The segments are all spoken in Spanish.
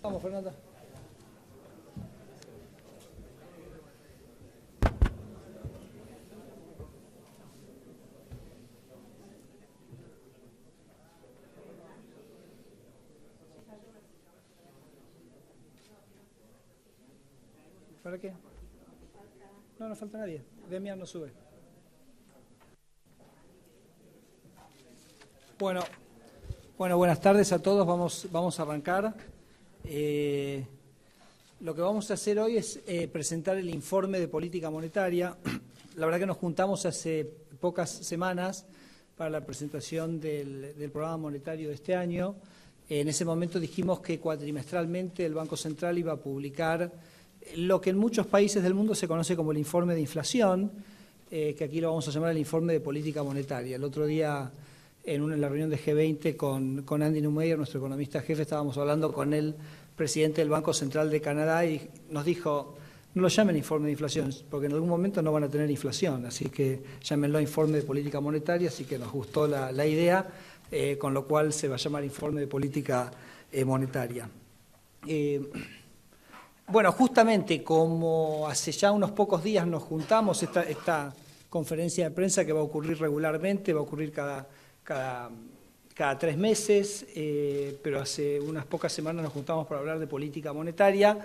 Vamos, Fernanda. ¿Para qué? No falta nadie. Demian no sube. Bueno, buenas tardes a todos. Vamos a arrancar. Lo que vamos a hacer hoy es presentar el informe de política monetaria. La verdad que nos juntamos hace pocas semanas para la presentación del programa monetario de este año. En ese momento dijimos que cuatrimestralmente el Banco Central iba a publicar lo que en muchos países del mundo se conoce como el informe de inflación, que aquí lo vamos a llamar el informe de política monetaria. El otro día, en la reunión de G20 con Andy Neumeyer, nuestro economista jefe, estábamos hablando con el presidente del Banco Central de Canadá y nos dijo, no lo llamen informe de inflación, porque en algún momento no van a tener inflación, así que llámenlo informe de política monetaria, así que nos gustó la idea, con lo cual se va a llamar informe de política monetaria. Bueno, justamente como hace ya unos pocos días nos juntamos, esta conferencia de prensa que va a ocurrir regularmente, va a ocurrir cada 3 meses, pero hace unas pocas semanas nos juntamos para hablar de política monetaria.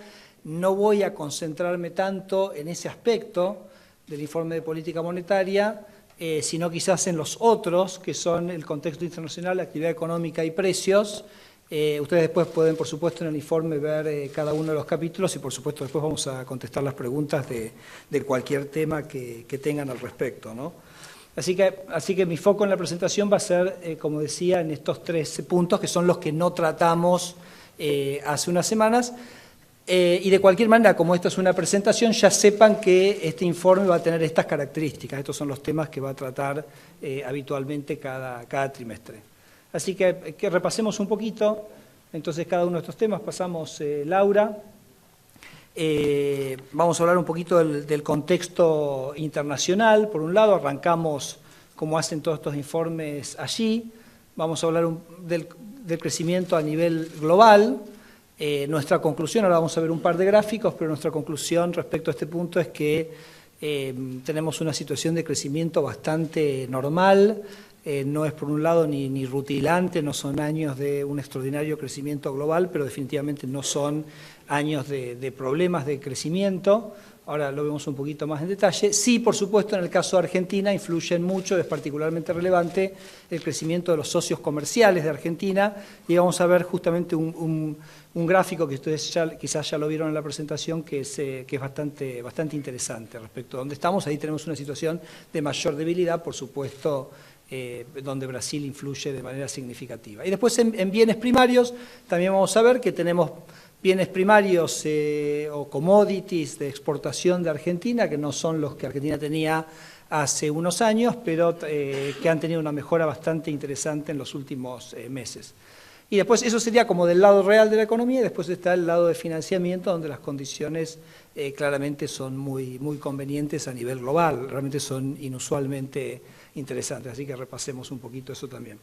No voy a concentrarme tanto en ese aspecto del informe de política monetaria, sino quizás en los otros, que son el contexto internacional, la actividad económica y precios. Ustedes después pueden, por supuesto, en el informe ver cada uno de los capítulos y, por supuesto, después vamos a contestar las preguntas de cualquier tema que tengan al respecto, ¿no? Así que mi foco en la presentación va a ser, como decía, en estos 3 puntos, que son los que no tratamos hace unas semanas. Y de cualquier manera, como esta es una presentación, ya sepan que este informe va a tener estas características. Estos son los temas que va a tratar habitualmente cada trimestre. Así que repasemos un poquito, entonces, cada uno de estos temas. Pasamos, Laura. Vamos a hablar un poquito del contexto internacional. Por un lado, arrancamos como hacen todos estos informes allí. Vamos a hablar del crecimiento a nivel global. Nuestra conclusión, ahora vamos a ver un par de gráficos, pero nuestra conclusión respecto a este punto es que tenemos una situación de crecimiento bastante normal. No es por un lado ni rutilante, no son años de un extraordinario crecimiento global, pero definitivamente no son años de problemas de crecimiento. Ahora lo vemos un poquito más en detalle. Sí, por supuesto, en el caso de Argentina influyen mucho, es particularmente relevante el crecimiento de los socios comerciales de Argentina, y vamos a ver justamente un gráfico que ustedes quizás ya lo vieron en la presentación, que es bastante interesante respecto a dónde estamos. Ahí tenemos una situación de mayor debilidad, por supuesto, donde Brasil influye de manera significativa. Y después en bienes primarios también vamos a ver que tenemos bienes primarios o commodities de exportación de Argentina, que no son los que Argentina tenía hace unos años, pero que han tenido una mejora bastante interesante en los últimos meses. Y después eso sería como del lado real de la economía, y después está el lado de financiamiento, donde las condiciones claramente son muy convenientes a nivel global, realmente son inusualmente interesantes, así que repasemos un poquito eso también.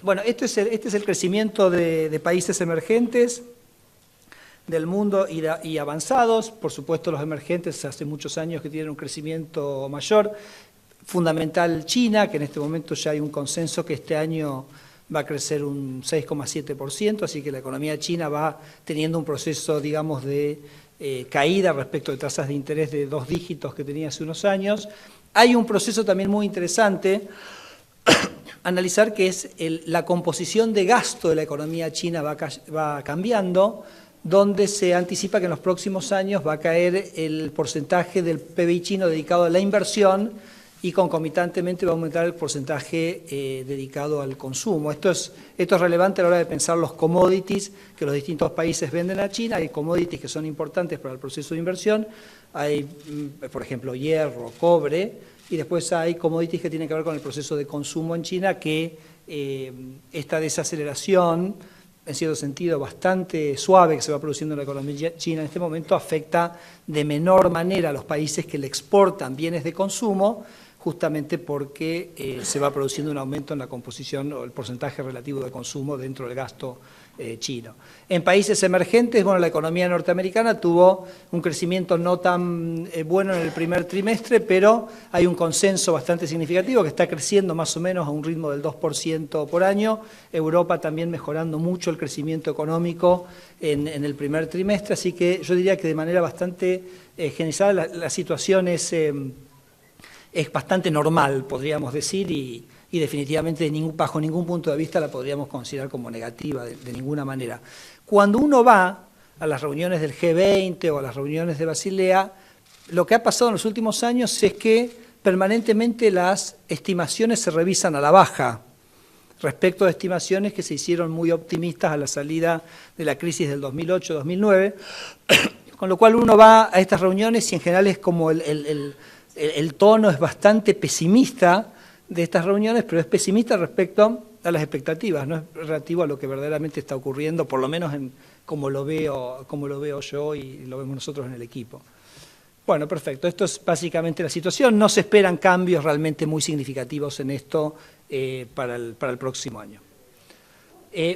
Bueno, este es el crecimiento de países emergentes del mundo y avanzados. Por supuesto, los emergentes hace muchos años que tienen un crecimiento mayor. Fundamental China, que en este momento ya hay un consenso que este año va a crecer un 6,7%, así que la economía china va teniendo un proceso, digamos, de caída respecto de tasas de interés de 2 dígitos que tenía hace unos años. Hay un proceso también muy interesante analizar, que es la composición de gasto de la economía china va cambiando, donde se anticipa que en los próximos años va a caer el porcentaje del PBI chino dedicado a la inversión y concomitantemente va a aumentar el porcentaje dedicado al consumo. Esto es relevante a la hora de pensar los commodities que los distintos países venden a China. Hay commodities que son importantes para el proceso de inversión, hay, por ejemplo, hierro, cobre, y después hay commodities que tienen que ver con el proceso de consumo en China, que esta desaceleración, en cierto sentido bastante suave, que se va produciendo en la economía china en este momento, afecta de menor manera a los países que le exportan bienes de consumo, justamente porque se va produciendo un aumento en la composición o el porcentaje relativo de consumo dentro del gasto chino. En países emergentes, bueno, la economía norteamericana tuvo un crecimiento no tan bueno en el primer trimestre, pero hay un consenso bastante significativo que está creciendo más o menos a un ritmo del 2% por año. Europa también mejorando mucho el crecimiento económico en el primer trimestre, así que yo diría que de manera bastante generalizada la situación es bastante normal, podríamos decir, y definitivamente bajo ningún punto de vista la podríamos considerar como negativa de ninguna manera. Cuando uno va a las reuniones del G20 o a las reuniones de Basilea, lo que ha pasado en los últimos años es que permanentemente las estimaciones se revisan a la baja respecto a estimaciones que se hicieron muy optimistas a la salida de la crisis del 2008-2009, con lo cual uno va a estas reuniones y en general es como el tono es bastante pesimista de estas reuniones, pero es pesimista respecto a las expectativas, no es relativo a lo que verdaderamente está ocurriendo, por lo menos como lo veo yo y lo vemos nosotros en el equipo. Bueno, perfecto, esto es básicamente la situación, no se esperan cambios realmente muy significativos en esto para el próximo año.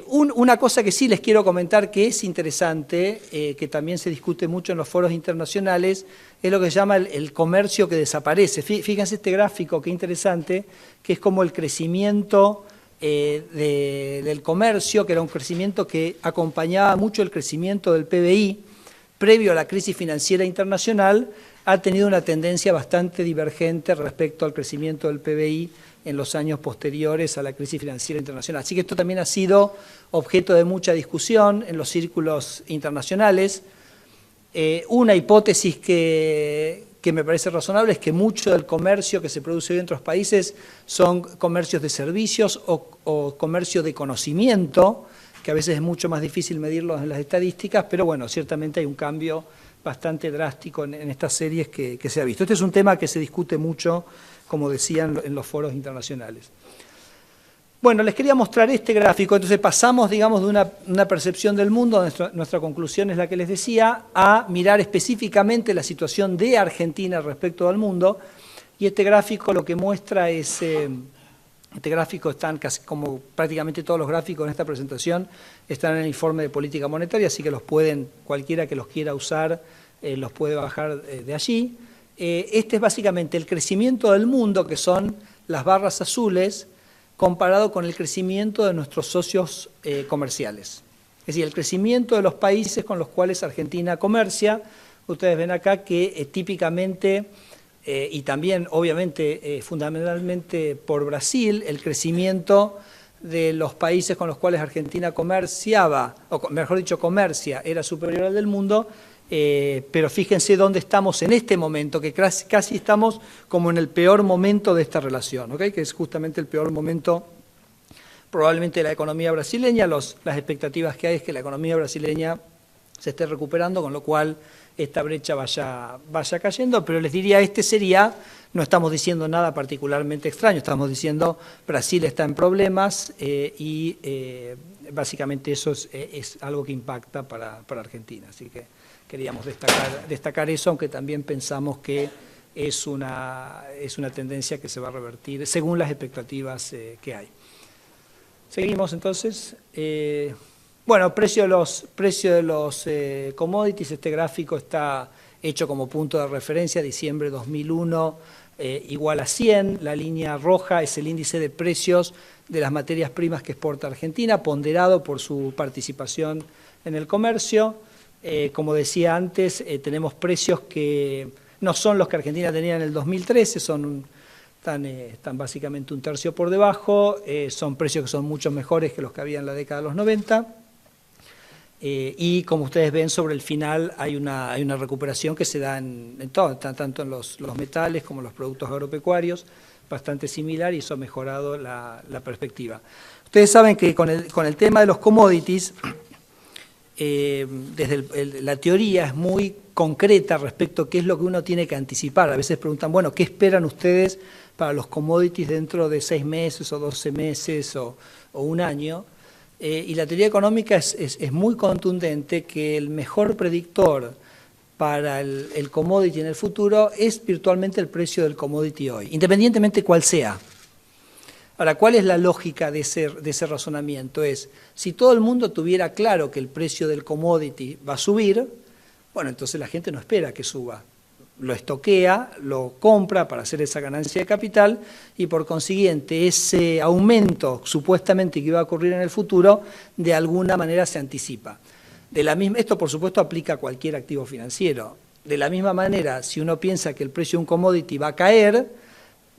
Una cosa que sí les quiero comentar que es interesante, que también se discute mucho en los foros internacionales, es lo que se llama el comercio que desaparece. Fíjense este gráfico, qué interesante, que es como el crecimiento del comercio, que era un crecimiento que acompañaba mucho el crecimiento del PBI, previo a la crisis financiera internacional, ha tenido una tendencia bastante divergente respecto al crecimiento del PBI en los años posteriores a la crisis financiera internacional. Así que esto también ha sido objeto de mucha discusión en los círculos internacionales. Una hipótesis que me parece razonable es que mucho del comercio que se produce hoy en otros países son comercios de servicios o comercio de conocimiento, que a veces es mucho más difícil medirlos en las estadísticas, pero bueno, ciertamente hay un cambio bastante drástico en estas series que se ha visto. Este es un tema que se discute mucho, como decían, en los foros internacionales. Bueno, les quería mostrar este gráfico, entonces pasamos, digamos, de una percepción del mundo, nuestra conclusión es la que les decía, a mirar específicamente la situación de Argentina respecto al mundo, y este gráfico lo que muestra es, este gráfico están casi como prácticamente todos los gráficos en esta presentación, están en el informe de política monetaria, así que los pueden, cualquiera que los quiera usar, los puede bajar de allí. Este es básicamente el crecimiento del mundo, que son las barras azules, comparado con el crecimiento de nuestros socios comerciales. Es decir, el crecimiento de los países con los cuales Argentina comercia. Ustedes ven acá que típicamente, y también obviamente fundamentalmente por Brasil, el crecimiento de los países con los cuales Argentina comerciaba, o mejor dicho comercia, era superior al del mundo, pero fíjense dónde estamos en este momento, que casi estamos como en el peor momento de esta relación, ¿okay? Que es justamente el peor momento probablemente de la economía brasileña. Las expectativas que hay es que la economía brasileña se esté recuperando, con lo cual esta brecha vaya cayendo, pero les diría, no estamos diciendo nada particularmente extraño, estamos diciendo Brasil está en problemas y básicamente eso es algo que impacta para Argentina, así que queríamos destacar eso, aunque también pensamos que es una tendencia que se va a revertir según las expectativas que hay. Seguimos entonces. Bueno, precio de los commodities, este gráfico está hecho como punto de referencia, diciembre de 2001 igual a 100, la línea roja es el índice de precios de las materias primas que exporta Argentina, ponderado por su participación en el comercio. Como decía antes, tenemos precios que no son los que Argentina tenía en el 2013, están básicamente un tercio por debajo, son precios que son mucho mejores que los que había en la década de los 90, y como ustedes ven sobre el final hay una recuperación que se da en todo, tanto en los metales como en los productos agropecuarios, bastante similar, y eso ha mejorado la perspectiva. Ustedes saben que con el tema de los commodities, desde la teoría es muy concreta respecto a qué es lo que uno tiene que anticipar. A veces preguntan, bueno, ¿qué esperan ustedes para los commodities dentro de 6 meses o 12 meses o un año? Y la teoría económica es muy contundente que el mejor predictor para el commodity en el futuro es virtualmente el precio del commodity hoy, independientemente cuál sea. Ahora, ¿cuál es la lógica de ese razonamiento? Es, si todo el mundo tuviera claro que el precio del commodity va a subir, bueno, entonces la gente no espera que suba. Lo estoquea, lo compra para hacer esa ganancia de capital y por consiguiente ese aumento supuestamente que iba a ocurrir en el futuro de alguna manera se anticipa. Esto por supuesto aplica a cualquier activo financiero. De la misma manera, si uno piensa que el precio de un commodity va a caer,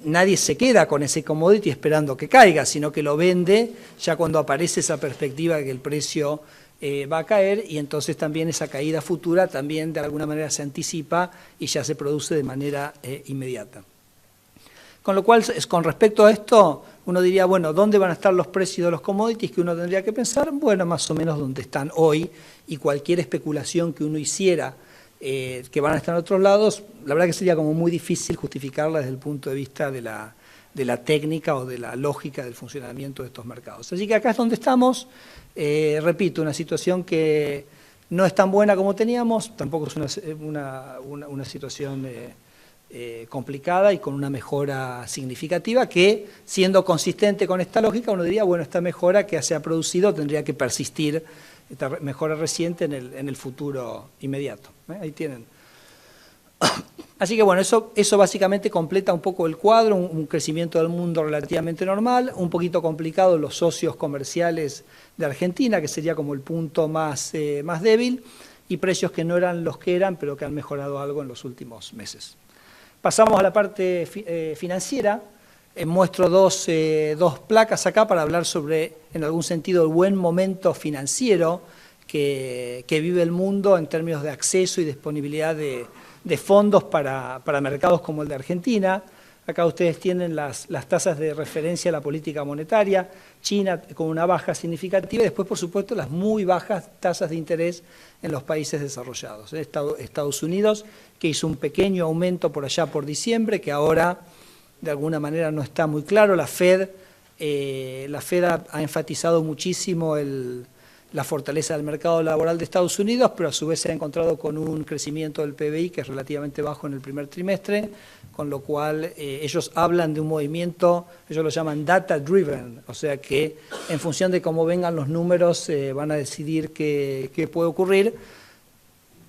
nadie se queda con ese commodity esperando que caiga, sino que lo vende ya cuando aparece esa perspectiva de que el precio va a caer y entonces también esa caída futura también de alguna manera se anticipa y ya se produce de manera inmediata. Con lo cual, con respecto a esto, uno diría, bueno, ¿dónde van a estar los precios de los commodities que uno tendría que pensar? Bueno, más o menos donde están hoy y cualquier especulación que uno hiciera que van a estar en otros lados, la verdad que sería como muy difícil justificarla desde el punto de vista de la técnica o de la lógica del funcionamiento de estos mercados. Así que acá es donde estamos, repito, una situación que no es tan buena como teníamos, tampoco es una situación complicada y con una mejora significativa que, siendo consistente con esta lógica, uno diría, bueno, esta mejora que se ha producido tendría que persistir, esta mejora reciente en el futuro inmediato. Ahí tienen. Así que bueno, eso básicamente completa un poco el cuadro, un crecimiento del mundo relativamente normal, un poquito complicado los socios comerciales de Argentina, que sería como el punto más débil, y precios que no eran los que eran, pero que han mejorado algo en los últimos meses. Pasamos a la parte financiera. Muestro dos placas acá para hablar sobre, en algún sentido, el buen momento financiero que vive el mundo en términos de acceso y disponibilidad de fondos para mercados como el de Argentina. Acá ustedes tienen las tasas de referencia a la política monetaria, China con una baja significativa y después, por supuesto, las muy bajas tasas de interés en los países desarrollados. Estados Unidos, que hizo un pequeño aumento por allá por diciembre, que ahora de alguna manera no está muy claro. La Fed ha enfatizado muchísimo la fortaleza del mercado laboral de Estados Unidos, pero a su vez se ha encontrado con un crecimiento del PBI que es relativamente bajo en el primer trimestre, con lo cual ellos hablan de un movimiento, ellos lo llaman data driven, o sea que en función de cómo vengan los números van a decidir qué puede ocurrir.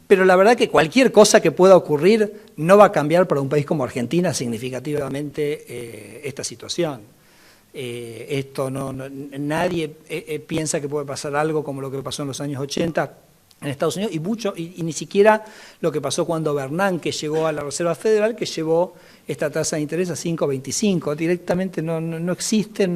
Pero la verdad que cualquier cosa que pueda ocurrir no va a cambiar para un país como Argentina significativamente esta situación. Nadie piensa que puede pasar algo como lo que pasó en los años 80 en Estados Unidos y ni siquiera lo que pasó cuando Bernanke llegó a la Reserva Federal, que llevó esta tasa de interés a 5,25. Directamente no existe,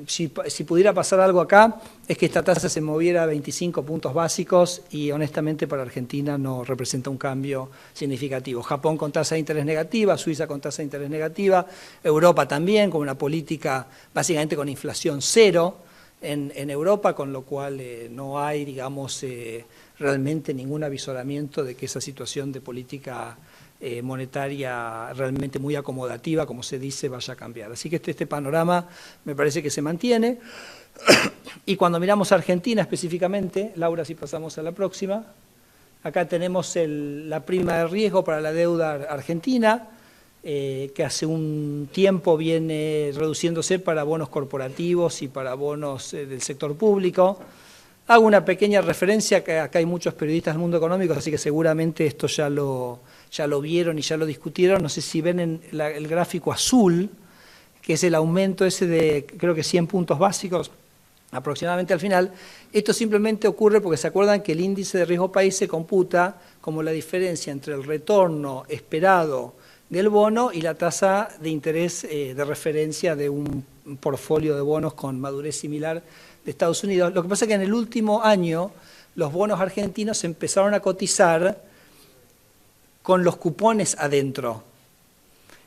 si pudiera pasar algo acá, es que esta tasa se moviera a 25 puntos básicos y honestamente para Argentina no representa un cambio significativo. Japón con tasa de interés negativa, Suiza con tasa de interés negativa, Europa también con una política básicamente con inflación cero en Europa, con lo cual no hay, digamos, realmente ningún avisoramiento de que esa situación de política monetaria realmente muy acomodativa, como se dice, vaya a cambiar. Así que este panorama me parece que se mantiene. Y cuando miramos a Argentina específicamente, Laura, si pasamos a la próxima, acá tenemos la prima de riesgo para la deuda argentina, que hace un tiempo viene reduciéndose para bonos corporativos y para bonos del sector público. Hago una pequeña referencia, que acá hay muchos periodistas del mundo económico, así que seguramente esto ya lo vieron y ya lo discutieron. No sé si ven el gráfico azul, que es el aumento ese de, creo que 100 puntos básicos aproximadamente al final. Esto simplemente ocurre porque se acuerdan que el índice de riesgo país se computa como la diferencia entre el retorno esperado del bono y la tasa de interés de referencia de un portfolio de bonos con madurez similar de Estados Unidos. Lo que pasa es que en el último año los bonos argentinos empezaron a cotizar con los cupones adentro.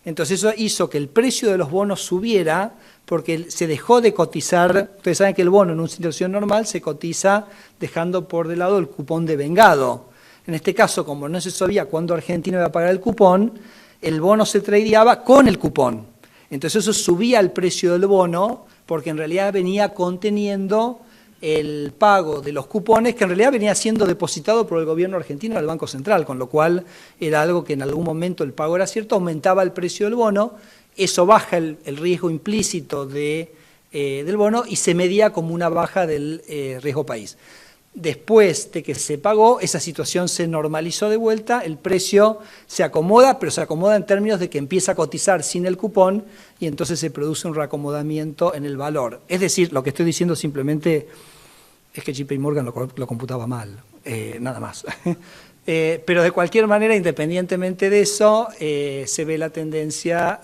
Entonces eso hizo que el precio de los bonos subiera porque se dejó de cotizar. Ustedes saben que el bono en una situación normal se cotiza dejando por de lado el cupón devengado. En este caso, como no se sabía cuándo Argentina iba a pagar el cupón, el bono se tradeaba con el cupón. Entonces eso subía el precio del bono porque en realidad venía conteniendo el pago de los cupones que en realidad venía siendo depositado por el gobierno argentino al Banco Central, con lo cual era algo que en algún momento el pago era cierto, aumentaba el precio del bono eso baja el riesgo implícito del bono y se medía como una baja del riesgo país. Después de que se pagó, esa situación se normalizó de vuelta, el precio se acomoda, pero se acomoda en términos de que empieza a cotizar sin el cupón y entonces se produce un reacomodamiento en el valor. Es decir, lo que estoy diciendo simplemente es que JP Morgan lo computaba mal, nada más. Pero de cualquier manera, independientemente de eso, se ve la tendencia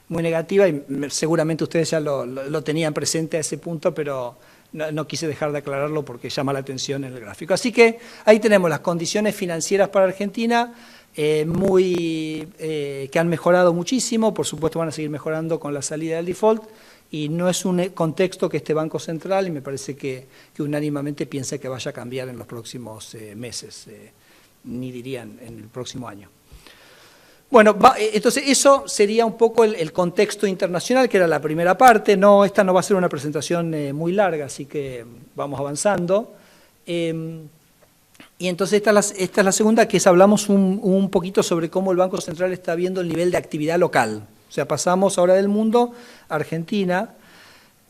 muy negativa y seguramente ustedes ya lo tenían presente a ese punto, pero no quise dejar de aclararlo porque llama la atención en el gráfico. Así que ahí tenemos las condiciones financieras para Argentina, que han mejorado muchísimo, por supuesto van a seguir mejorando con la salida del default, y no es un contexto que este Banco Central, y me parece que unánimemente piensa que vaya a cambiar en los próximos meses, ni dirían en el próximo año. Bueno, entonces eso sería un poco el contexto internacional, que era la primera parte. No, esta no va a ser una presentación muy larga, así que vamos avanzando. Y entonces esta es la segunda, que es hablamos un poquito sobre cómo el Banco Central está viendo el nivel de actividad local. O sea, pasamos ahora del mundo a Argentina,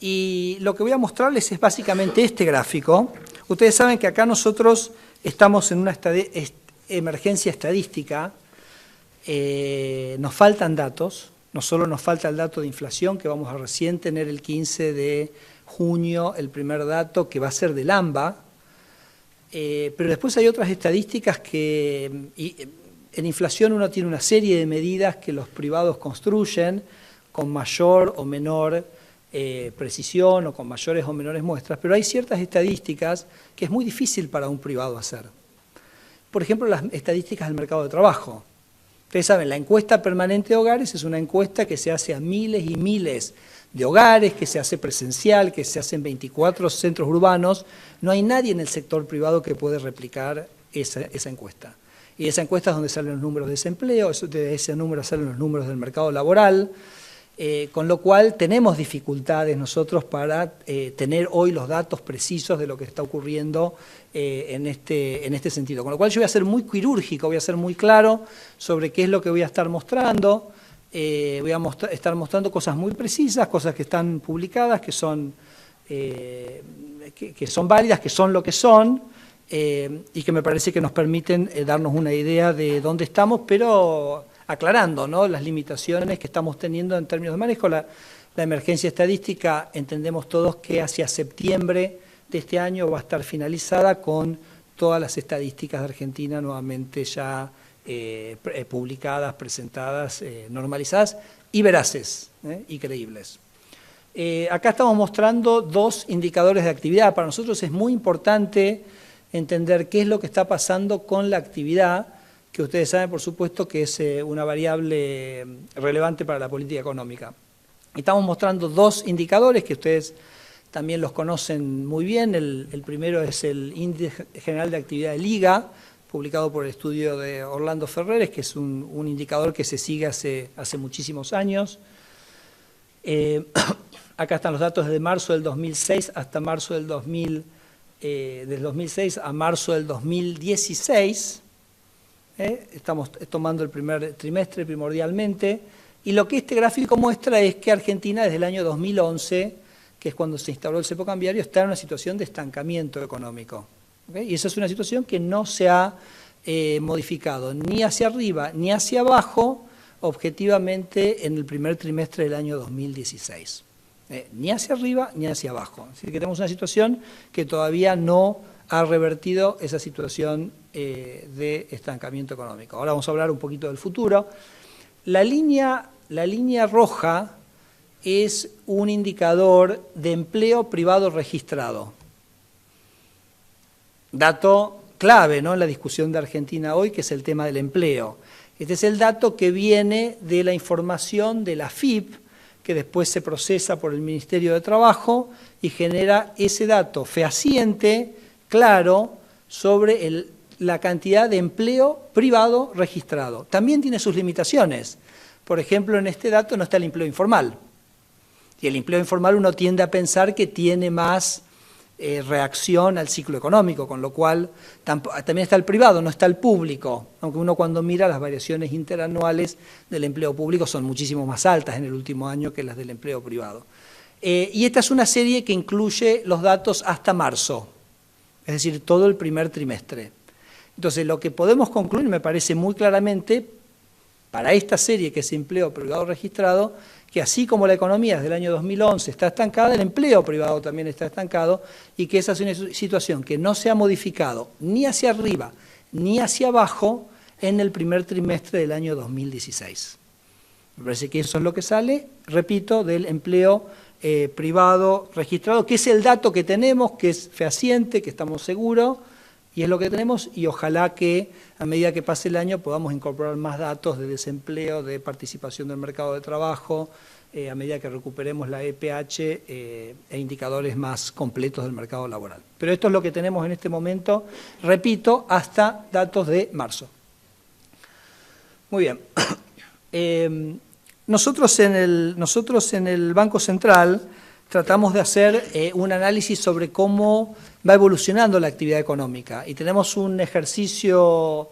y lo que voy a mostrarles es básicamente este gráfico. Ustedes saben que acá nosotros estamos en una emergencia estadística. Nos faltan datos, no solo nos falta el dato de inflación, que vamos a recién tener el 15 de junio, el primer dato que va a ser del AMBA, pero después hay otras estadísticas que, en inflación uno tiene una serie de medidas que los privados construyen con mayor o menor precisión o con mayores o menores muestras, pero hay ciertas estadísticas que es muy difícil para un privado hacer. Por ejemplo, las estadísticas del mercado de trabajo. Ustedes saben, la encuesta permanente de hogares es una encuesta que se hace a miles y miles de hogares, que se hace presencial, que se hace en 24 centros urbanos. No hay nadie en el sector privado que puede replicar esa encuesta. Y esa encuesta es donde salen los números de desempleo, de ese número salen los números del mercado laboral, con lo cual tenemos dificultades nosotros para tener hoy los datos precisos de lo que está ocurriendo en este sentido. Con lo cual yo voy a ser muy quirúrgico, voy a ser muy claro sobre qué es lo que voy a estar mostrando. Voy a estar mostrando cosas muy precisas, cosas que están publicadas, que son válidas, que son lo que son, y que me parece que nos permiten darnos una idea de dónde estamos, pero aclarando, ¿no?, las limitaciones que estamos teniendo en términos de manejo. La emergencia estadística entendemos todos que hacia septiembre de este año va a estar finalizada con todas las estadísticas de Argentina nuevamente ya publicadas, presentadas, normalizadas y veraces y creíbles. Acá estamos mostrando dos indicadores de actividad. Para nosotros es muy importante entender qué es lo que está pasando con la actividad, que ustedes saben, por supuesto, que es una variable relevante para la política económica. Estamos mostrando dos indicadores que ustedes también los conocen muy bien. El primero es el Índice General de Actividad de Liga, publicado por el estudio de Orlando Ferreres, que es un indicador que se sigue hace muchísimos años. Acá están los datos desde marzo del 2006 hasta marzo del 2006 a marzo del 2016. Estamos tomando el primer trimestre primordialmente, y lo que este gráfico muestra es que Argentina desde el año 2011, que es cuando se instauró el cepo cambiario, está en una situación de estancamiento económico. ¿Okay? Y esa es una situación que no se ha modificado ni hacia arriba ni hacia abajo objetivamente en el primer trimestre del año 2016. Ni hacia arriba ni hacia abajo. Es decir, que tenemos una situación que todavía no ha revertido esa situación de estancamiento económico. Ahora vamos a hablar un poquito del futuro. La línea roja es un indicador de empleo privado registrado. Dato clave, ¿no?, en la discusión de Argentina hoy, que es el tema del empleo. Este es el dato que viene de la información de la AFIP, que después se procesa por el Ministerio de Trabajo y genera ese dato fehaciente, claro, sobre la cantidad de empleo privado registrado. También tiene sus limitaciones. Por ejemplo, en este dato no está el empleo informal. Y el empleo informal uno tiende a pensar que tiene más reacción al ciclo económico, con lo cual también está el privado, no está el público, aunque uno cuando mira las variaciones interanuales del empleo público son muchísimo más altas en el último año que las del empleo privado. Y esta es una serie que incluye los datos hasta marzo, es decir, todo el primer trimestre. Entonces, lo que podemos concluir, me parece muy claramente, para esta serie que es empleo privado registrado, que así como la economía desde el año 2011 está estancada, el empleo privado también está estancado y que esa es una situación que no se ha modificado ni hacia arriba ni hacia abajo en el primer trimestre del año 2016. Me parece que eso es lo que sale, repito, del empleo privado registrado, que es el dato que tenemos, que es fehaciente, que estamos seguros, y es lo que tenemos, y ojalá que a medida que pase el año podamos incorporar más datos de desempleo, de participación del mercado de trabajo, a medida que recuperemos la EPH e indicadores más completos del mercado laboral. Pero esto es lo que tenemos en este momento, repito, hasta datos de marzo. Muy bien. Nosotros en el Banco Central tratamos de hacer un análisis sobre cómo va evolucionando la actividad económica y tenemos un ejercicio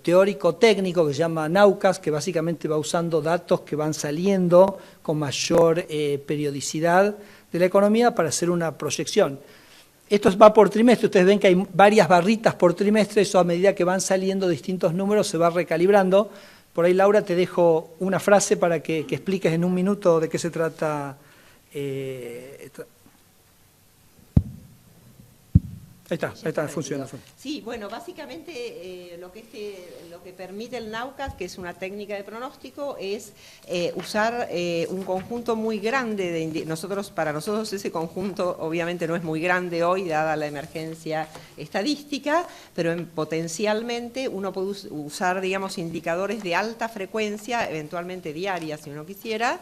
teórico-técnico que se llama Naucas, que básicamente va usando datos que van saliendo con mayor periodicidad de la economía para hacer una proyección. Esto va por trimestre, ustedes ven que hay varias barritas por trimestre, eso a medida que van saliendo distintos números se va recalibrando. Por ahí, Laura, te dejo una frase para que expliques en un minuto de qué se trata. Ahí está, funciona. Sí, bueno, básicamente lo que permite el Naucas, que es una técnica de pronóstico, es usar un conjunto muy grande de para nosotros ese conjunto obviamente no es muy grande hoy, dada la emergencia estadística, pero potencialmente uno puede usar, digamos, indicadores de alta frecuencia, eventualmente diarias si uno quisiera,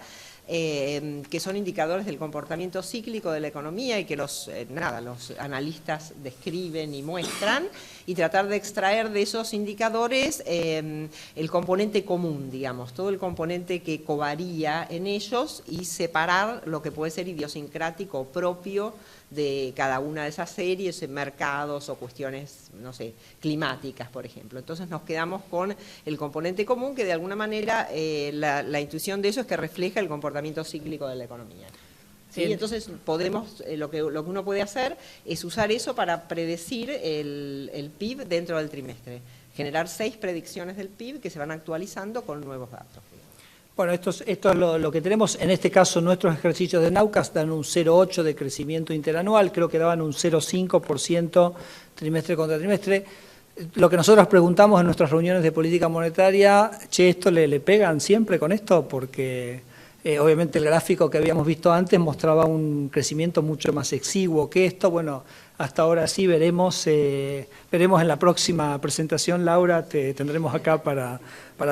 que son indicadores del comportamiento cíclico de la economía y que los analistas describen y muestran, y tratar de extraer de esos indicadores el componente común, digamos, todo el componente que covaría en ellos y separar lo que puede ser idiosincrático propio de cada una de esas series, en mercados o cuestiones, no sé, climáticas, por ejemplo. Entonces nos quedamos con el componente común, que de alguna manera la intuición de eso es que refleja el comportamiento cíclico de la economía. ¿Sí? Entonces podemos, lo que uno puede hacer es usar eso para predecir el PIB dentro del trimestre, generar 6 predicciones del PIB que se van actualizando con nuevos datos. Bueno, esto es lo que tenemos. En este caso, nuestros ejercicios de Naucas dan un 0,8 de crecimiento interanual, creo que daban un 0,5% trimestre contra trimestre. Lo que nosotros preguntamos en nuestras reuniones de política monetaria, ¿esto le pegan siempre con esto? Porque obviamente el gráfico que habíamos visto antes mostraba un crecimiento mucho más exiguo que esto. Bueno, hasta ahora sí, veremos en la próxima presentación, Laura, te tendremos acá para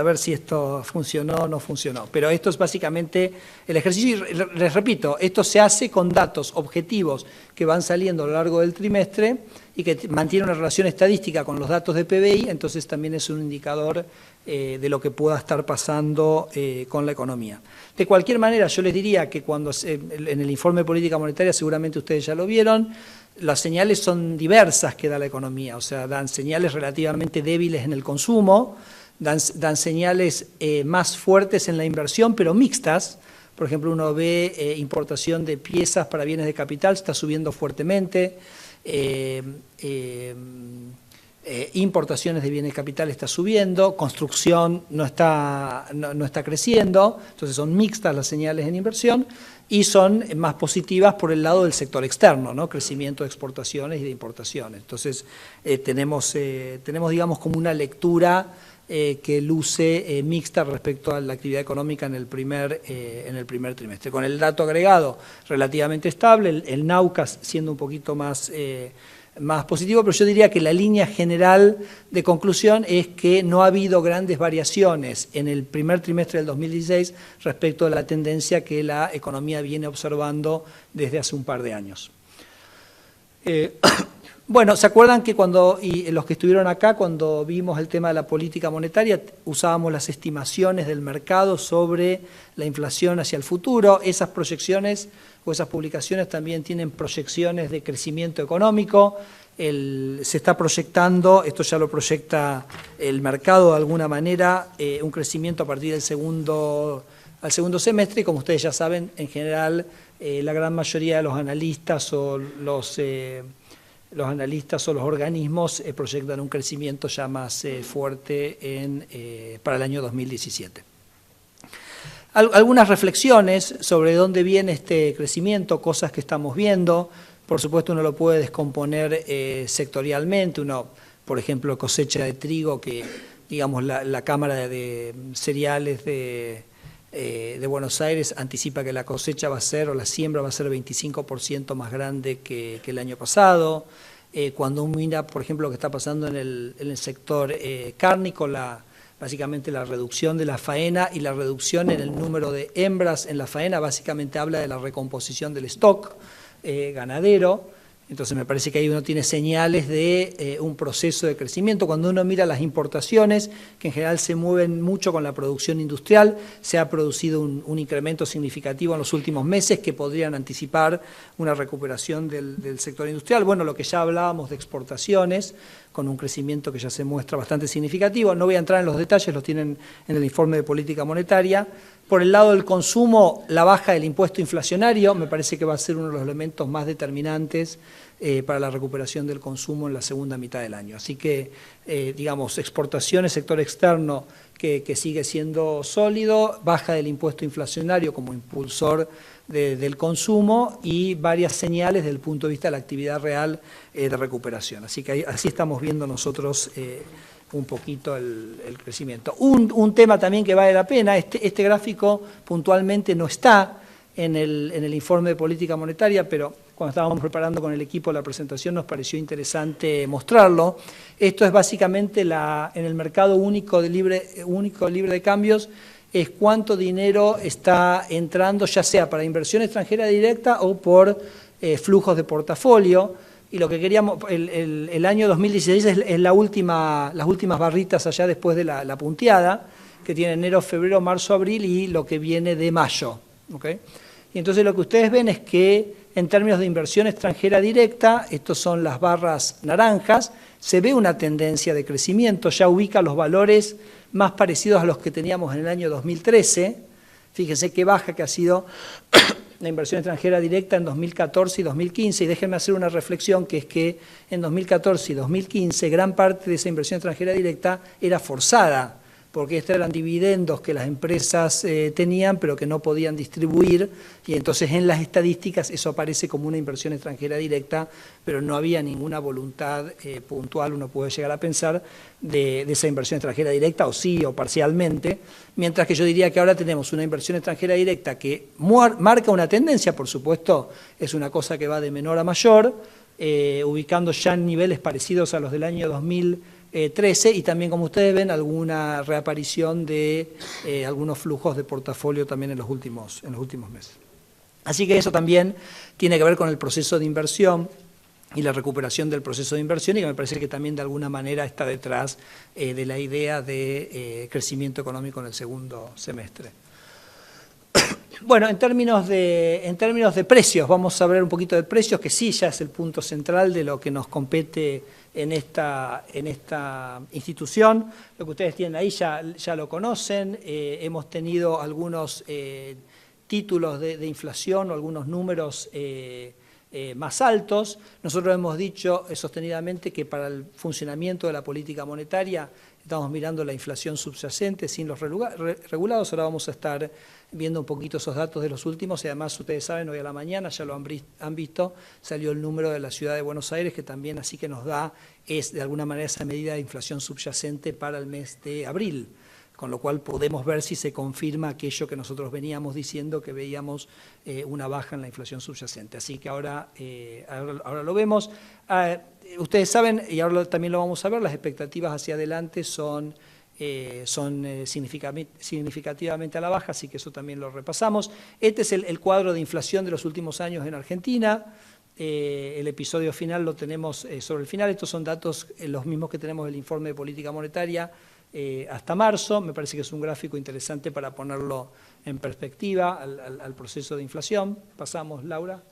ver si esto funcionó o no funcionó. Pero esto es básicamente el ejercicio, y les repito, esto se hace con datos objetivos que van saliendo a lo largo del trimestre y que mantiene una relación estadística con los datos de PBI, entonces también es un indicador de lo que pueda estar pasando con la economía. De cualquier manera, yo les diría que cuando en el informe de política monetaria, seguramente ustedes ya lo vieron, las señales son diversas que da la economía, o sea, dan señales relativamente débiles en el consumo, dan señales más fuertes en la inversión, pero mixtas. Por ejemplo, uno ve importación de piezas para bienes de capital, está subiendo fuertemente, importaciones de bienes de capital está subiendo, construcción no está creciendo, entonces son mixtas las señales en inversión y son más positivas por el lado del sector externo, ¿no? Crecimiento de exportaciones y de importaciones. Entonces tenemos digamos como una lectura que luce mixta respecto a la actividad económica en el primer trimestre. Con el dato agregado relativamente estable, el Naucas siendo un poquito más positivo, pero yo diría que la línea general de conclusión es que no ha habido grandes variaciones en el primer trimestre del 2016 respecto a la tendencia que la economía viene observando desde hace un par de años. Bueno, ¿se acuerdan que y los que estuvieron acá, cuando vimos el tema de la política monetaria, usábamos las estimaciones del mercado sobre la inflación hacia el futuro? Esas proyecciones o esas publicaciones también tienen proyecciones de crecimiento económico. Se está proyectando, esto ya lo proyecta el mercado de alguna manera, un crecimiento a partir del segundo semestre, y como ustedes ya saben, en general, la gran mayoría de los analistas o los organismos proyectan un crecimiento ya más fuerte para el año 2017. Algunas reflexiones sobre dónde viene este crecimiento, cosas que estamos viendo. Por supuesto, uno lo puede descomponer sectorialmente. Uno, por ejemplo, cosecha de trigo, que digamos la Cámara de Cereales de Buenos Aires anticipa que la cosecha va a ser, o la siembra va a ser 25% más grande que el año pasado. Cuando uno mira, por ejemplo, lo que está pasando en el sector cárnico, básicamente la reducción de la faena y la reducción en el número de hembras en la faena, básicamente habla de la recomposición del stock ganadero. Entonces me parece que ahí uno tiene señales de un proceso de crecimiento. Cuando uno mira las importaciones, que en general se mueven mucho con la producción industrial, se ha producido un incremento significativo en los últimos meses que podrían anticipar una recuperación del sector industrial. Bueno, lo que ya hablábamos de exportaciones, con un crecimiento que ya se muestra bastante significativo. No voy a entrar en los detalles, los tienen en el informe de política monetaria. Por el lado del consumo, la baja del impuesto inflacionario me parece que va a ser uno de los elementos más determinantes para la recuperación del consumo en la segunda mitad del año. Así que, digamos, exportaciones, sector externo que sigue siendo sólido, baja del impuesto inflacionario como impulsor del consumo y varias señales desde el punto de vista de la actividad real de recuperación. Así que así estamos viendo nosotros un poquito el crecimiento. Un tema también que vale la pena, este gráfico puntualmente no está en el informe de política monetaria, pero cuando estábamos preparando con el equipo la presentación nos pareció interesante mostrarlo. Esto es básicamente en el mercado único libre de cambios, es cuánto dinero está entrando, ya sea para inversión extranjera directa o por flujos de portafolio. Y lo que queríamos, el año 2016 es las últimas barritas allá después de la punteada, que tiene enero, febrero, marzo, abril y lo que viene de mayo. ¿Okay? Y entonces lo que ustedes ven es que en términos de inversión extranjera directa, estos son las barras naranjas, se ve una tendencia de crecimiento, ya ubica los valores más parecidos a los que teníamos en el año 2013. Fíjense qué baja que ha sido la inversión extranjera directa en 2014 y 2015, y déjenme hacer una reflexión, que es que en 2014 y 2015 gran parte de esa inversión extranjera directa era forzada, porque estos eran dividendos que las empresas tenían pero que no podían distribuir, y entonces en las estadísticas eso aparece como una inversión extranjera directa, pero no había ninguna voluntad puntual, uno puede llegar a pensar, de esa inversión extranjera directa, o sí, o parcialmente, mientras que yo diría que ahora tenemos una inversión extranjera directa que marca una tendencia, por supuesto, es una cosa que va de menor a mayor, ubicando ya en niveles parecidos a los del año 2013, y también, como ustedes ven, alguna reaparición de algunos flujos de portafolio también en los últimos meses. Así que eso también tiene que ver con el proceso de inversión y la recuperación del proceso de inversión, y que me parece que también de alguna manera está detrás de la idea de crecimiento económico en el segundo semestre. Bueno, en términos de precios, vamos a ver un poquito de precios, que sí ya es el punto central de lo que nos compete en esta institución. Lo que ustedes tienen ahí ya lo conocen. Hemos tenido algunos títulos de inflación o algunos números más altos. Nosotros hemos dicho sostenidamente que para el funcionamiento de la política monetaria estamos mirando la inflación subyacente sin los regulados. Ahora vamos a estar viendo un poquito esos datos de los últimos, y además ustedes saben, hoy a la mañana ya lo han visto, salió el número de la ciudad de Buenos Aires, que también así que nos da, es de alguna manera esa medida de inflación subyacente para el mes de abril, con lo cual podemos ver si se confirma aquello que nosotros veníamos diciendo, que veíamos una baja en la inflación subyacente. Así que ahora lo vemos. Ustedes saben, y ahora también lo vamos a ver, las expectativas hacia adelante son significativamente a la baja, así que eso también lo repasamos. Este es el cuadro de inflación de los últimos años en Argentina. El episodio final lo tenemos sobre el final. Estos son datos los mismos que tenemos del informe de política monetaria hasta marzo. Me parece que es un gráfico interesante para ponerlo en perspectiva al proceso de inflación. Pasamos, Laura.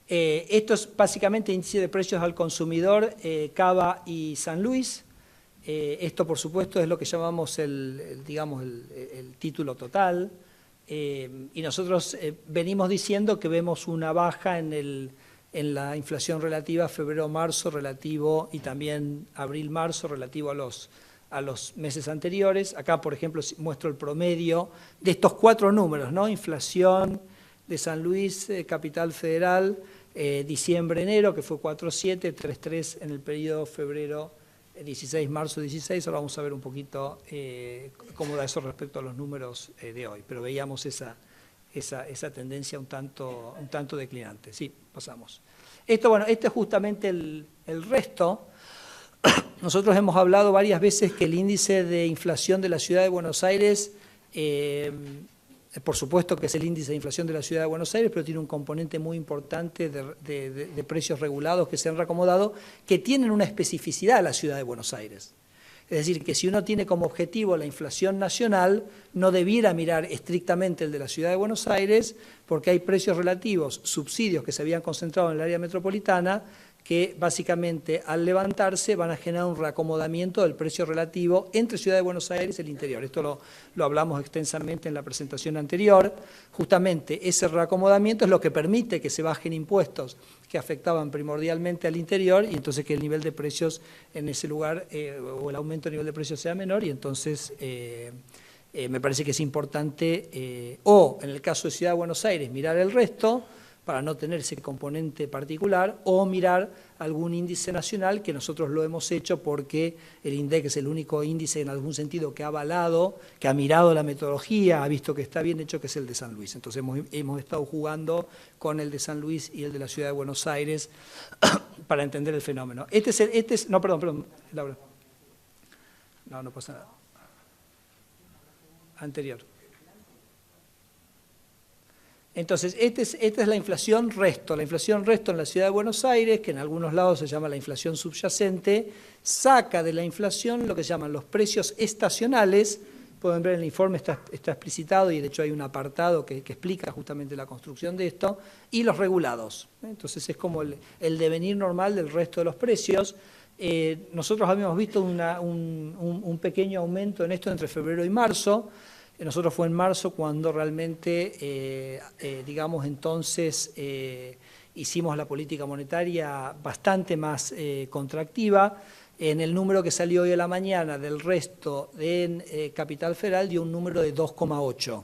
Esto es básicamente índice de precios al consumidor, Cava y San Luis. Esto, por supuesto, es lo que llamamos el título total. Y nosotros venimos diciendo que vemos una baja en la inflación relativa febrero-marzo relativo y también abril-marzo relativo a los meses anteriores. Acá, por ejemplo, muestro el promedio de estos 4 números, ¿no? Inflación de San Luis, Capital Federal, diciembre-enero, que fue 4,7, 3,3 en el periodo febrero 16, marzo 16. Ahora vamos a ver un poquito cómo da eso respecto a los números de hoy, pero veíamos esa tendencia un tanto declinante. Sí, pasamos. Esto es justamente el resto. Nosotros hemos hablado varias veces que el índice de inflación de la Ciudad de Buenos Aires, por supuesto que es el índice de inflación de la Ciudad de Buenos Aires, pero tiene un componente muy importante de precios regulados que se han reacomodado, que tienen una especificidad a la Ciudad de Buenos Aires. Es decir, que si uno tiene como objetivo la inflación nacional, no debiera mirar estrictamente el de la Ciudad de Buenos Aires, porque hay precios relativos, subsidios que se habían concentrado en el área metropolitana, que básicamente al levantarse van a generar un reacomodamiento del precio relativo entre Ciudad de Buenos Aires y el interior. Esto lo hablamos extensamente en la presentación anterior. Justamente ese reacomodamiento es lo que permite que se bajen impuestos que afectaban primordialmente al interior y entonces que el nivel de precios en ese lugar o el aumento del nivel de precios sea menor y entonces me parece que es importante o en el caso de Ciudad de Buenos Aires mirar el resto para no tener ese componente particular, o mirar algún índice nacional, que nosotros lo hemos hecho porque el INDEC es el único índice en algún sentido que ha avalado, que ha mirado la metodología, ha visto que está bien hecho, que es el de San Luis. Entonces hemos estado jugando con el de San Luis y el de la Ciudad de Buenos Aires para entender el fenómeno. No, perdón, Laura. No pasa nada. Anterior. Entonces, esta es la inflación resto. La inflación resto en la Ciudad de Buenos Aires, que en algunos lados se llama la inflación subyacente, saca de la inflación lo que se llaman los precios estacionales. Pueden ver en el informe, está explicitado y de hecho hay un apartado que explica justamente la construcción de esto, y los regulados. Entonces es como el devenir normal del resto de los precios. Nosotros habíamos visto un pequeño aumento en esto entre febrero y marzo. Nosotros fue en marzo cuando realmente, entonces hicimos la política monetaria bastante más contractiva. En el número que salió hoy a la mañana del resto de Capital Federal dio un número de 2,8.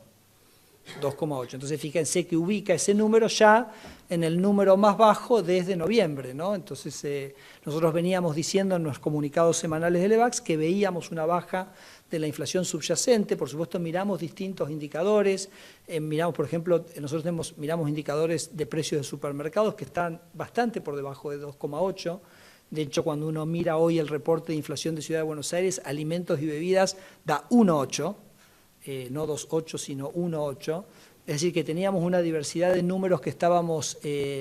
2,8. Entonces fíjense que ubica ese número ya en el número más bajo desde noviembre, ¿no? Entonces nosotros veníamos diciendo en los comunicados semanales del EVAX que veíamos una baja de la inflación subyacente. Por supuesto miramos distintos indicadores, miramos por ejemplo, nosotros miramos indicadores de precios de supermercados que están bastante por debajo de 2,8. De hecho, cuando uno mira hoy el reporte de inflación de Ciudad de Buenos Aires, alimentos y bebidas da 1,8. No 2,8 sino 1,8, es decir que teníamos una diversidad de números que estábamos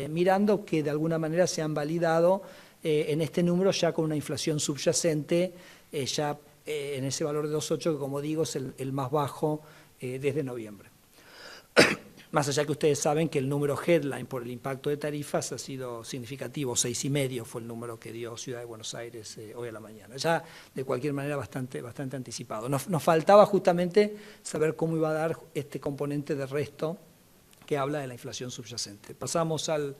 mirando que de alguna manera se han validado en este número ya con una inflación subyacente en ese valor de 2,8 que como digo es el más bajo desde noviembre. Más allá que ustedes saben que el número headline por el impacto de tarifas ha sido significativo, 6,5 fue el número que dio Ciudad de Buenos Aires hoy a la mañana. Ya de cualquier manera bastante anticipado. Nos faltaba justamente saber cómo iba a dar este componente de resto que habla de la inflación subyacente. Pasamos al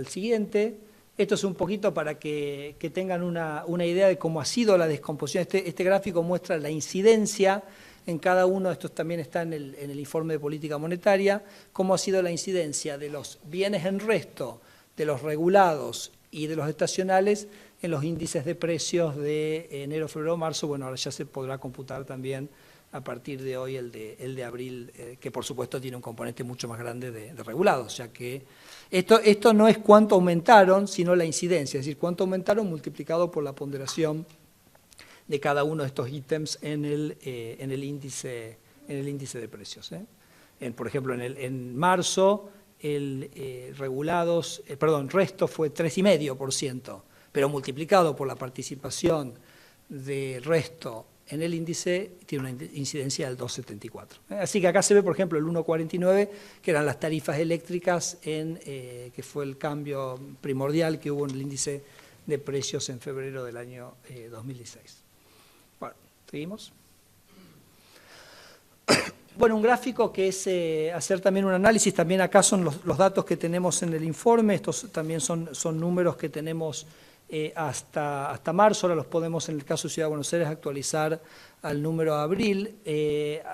siguiente. Esto es un poquito para que tengan una idea de cómo ha sido la descomposición. Este gráfico muestra la incidencia en cada uno, estos también están en el informe de política monetaria, cómo ha sido la incidencia de los bienes en resto, de los regulados y de los estacionales en los índices de precios de enero, febrero, marzo. Bueno, ahora ya se podrá computar también a partir de hoy el de abril, que por supuesto tiene un componente mucho más grande de regulados, ya que esto no es cuánto aumentaron, sino la incidencia, es decir, cuánto aumentaron multiplicado por la ponderación de cada uno de estos ítems en el índice de precios. Por ejemplo, en marzo resto fue 3,5%, pero multiplicado por la participación del resto en el índice, tiene una incidencia del 2,74. Así que acá se ve, por ejemplo, el 1,49, que eran las tarifas eléctricas, que fue el cambio primordial que hubo en el índice de precios en febrero del año 2016. Bueno, seguimos. Bueno, un gráfico que es hacer también un análisis, también acá son los datos que tenemos en el informe, estos también son números que tenemos hasta marzo, ahora los podemos en el caso de Ciudad de Buenos Aires actualizar al número de abril.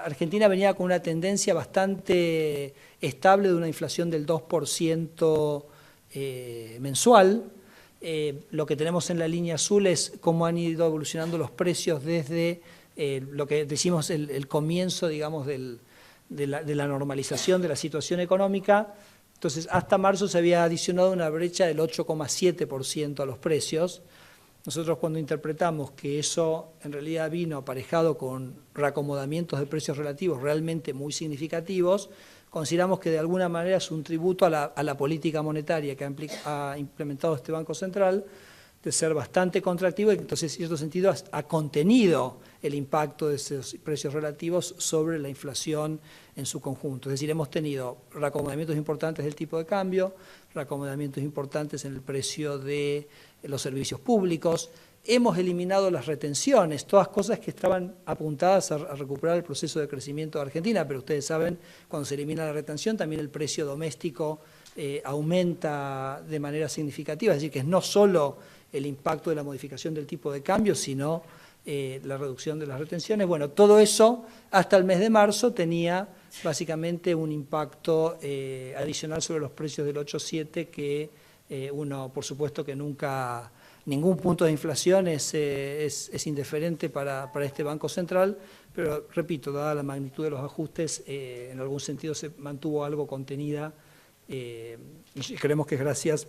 Argentina venía con una tendencia bastante estable de una inflación del 2% mensual. Lo que tenemos en la línea azul es cómo han ido evolucionando los precios desde lo que decimos el comienzo, digamos, de la normalización de la situación económica. Entonces, hasta marzo se había adicionado una brecha del 8,7% a los precios. Nosotros cuando interpretamos que eso en realidad vino aparejado con reacomodamientos de precios relativos realmente muy significativos, consideramos que de alguna manera es un tributo a la política monetaria que ha implementado este Banco Central, de ser bastante contractivo y entonces en cierto sentido ha contenido el impacto de esos precios relativos sobre la inflación en su conjunto. Es decir, hemos tenido reacomodamientos importantes del tipo de cambio, reacomodamientos importantes en el precio de los servicios públicos, hemos eliminado las retenciones, todas cosas que estaban apuntadas a recuperar el proceso de crecimiento de Argentina, pero ustedes saben, cuando se elimina la retención también el precio doméstico aumenta de manera significativa, es decir, que es no solo el impacto de la modificación del tipo de cambio, sino la reducción de las retenciones. Bueno, todo eso hasta el mes de marzo tenía básicamente un impacto adicional sobre los precios del 8,7 que uno, por supuesto que nunca, ningún punto de inflación es indiferente para este Banco Central, pero repito, dada la magnitud de los ajustes, en algún sentido se mantuvo algo contenida y creemos que es gracias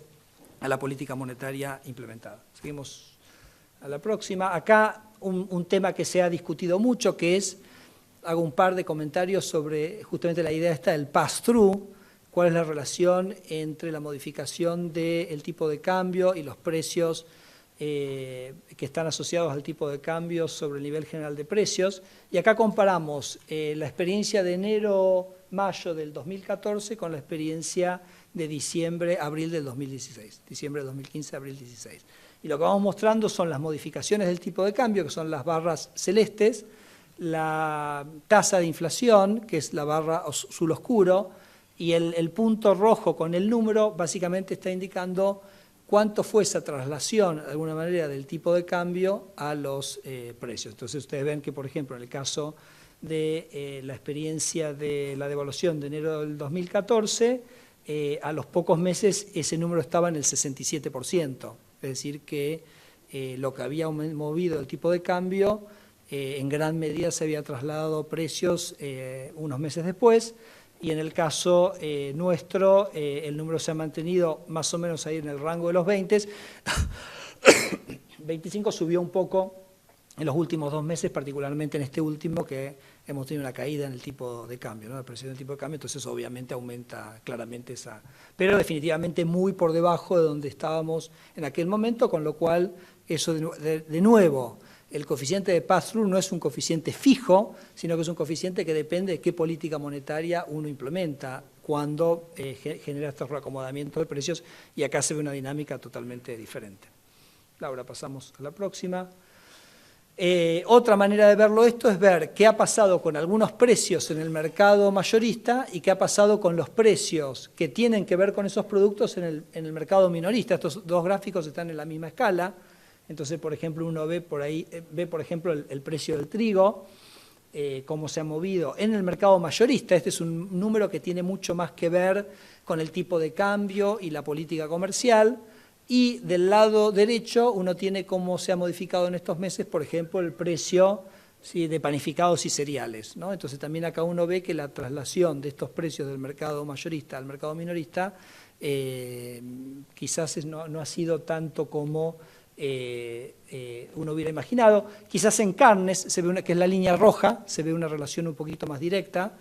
a la política monetaria implementada. Seguimos a la próxima. Acá un tema que se ha discutido mucho, que es, hago un par de comentarios sobre justamente la idea esta del pass-through, cuál es la relación entre la modificación del tipo de cambio y los precios que están asociados al tipo de cambio sobre el nivel general de precios. Y acá comparamos la experiencia de enero-mayo del 2014 con la experiencia de diciembre-abril del 2016, diciembre del 2015, abril 16. Y lo que vamos mostrando son las modificaciones del tipo de cambio, que son las barras celestes, la tasa de inflación, que es la barra azul oscuro, y el punto rojo con el número básicamente está indicando cuánto fue esa traslación, de alguna manera, del tipo de cambio a los precios. Entonces ustedes ven que, por ejemplo, en el caso de la experiencia de la devaluación de enero del 2014, a los pocos meses ese número estaba en el 67%, es decir que lo que había movido el tipo de cambio en gran medida se había trasladado precios unos meses después, y en el caso nuestro el número se ha mantenido más o menos ahí en el rango de los 20, 25 subió un poco en los últimos 2 meses, particularmente en este último, que hemos tenido una caída en el tipo de cambio, ¿no? La presión del tipo de cambio, entonces obviamente aumenta claramente esa, pero definitivamente muy por debajo de donde estábamos en aquel momento, con lo cual eso de nuevo, el coeficiente de pass-through no es un coeficiente fijo, sino que es un coeficiente que depende de qué política monetaria uno implementa cuando genera estos reacomodamientos de precios, y acá se ve una dinámica totalmente diferente. Laura, pasamos a la próxima. Otra manera de verlo esto es ver qué ha pasado con algunos precios en el mercado mayorista y qué ha pasado con los precios que tienen que ver con esos productos en el mercado minorista. Estos dos gráficos están en la misma escala. Entonces, por ejemplo, uno ve por ahí, por ejemplo, el precio del trigo, cómo se ha movido en el mercado mayorista. Este es un número que tiene mucho más que ver con el tipo de cambio y la política comercial. Y del lado derecho uno tiene cómo se ha modificado en estos meses, por ejemplo, el precio de panificados y cereales, ¿no? Entonces también acá uno ve que la traslación de estos precios del mercado mayorista al mercado minorista quizás no ha sido tanto como uno hubiera imaginado. Quizás en carnes se ve que es la línea roja, se ve una relación un poquito más directa.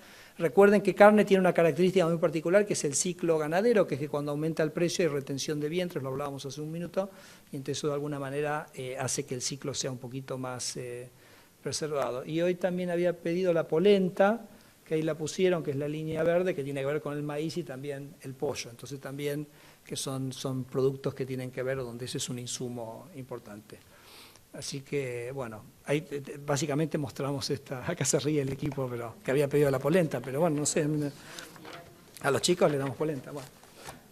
Recuerden que carne tiene una característica muy particular, que es el ciclo ganadero, que es que cuando aumenta el precio hay retención de vientres, lo hablábamos hace un minuto, y entonces eso de alguna manera hace que el ciclo sea un poquito más preservado. Y hoy también había pedido la polenta, que ahí la pusieron, que es la línea verde, que tiene que ver con el maíz y también el pollo. Entonces también que son productos que tienen que ver, donde ese es un insumo importante. Así que, bueno, ahí básicamente mostramos esta, acá se ríe el equipo, pero que había pedido la polenta, pero bueno, no sé, a los chicos le damos polenta. Bueno,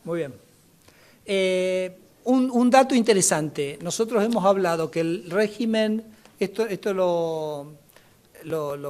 muy bien. Un dato interesante, nosotros hemos hablado que el régimen, esto lo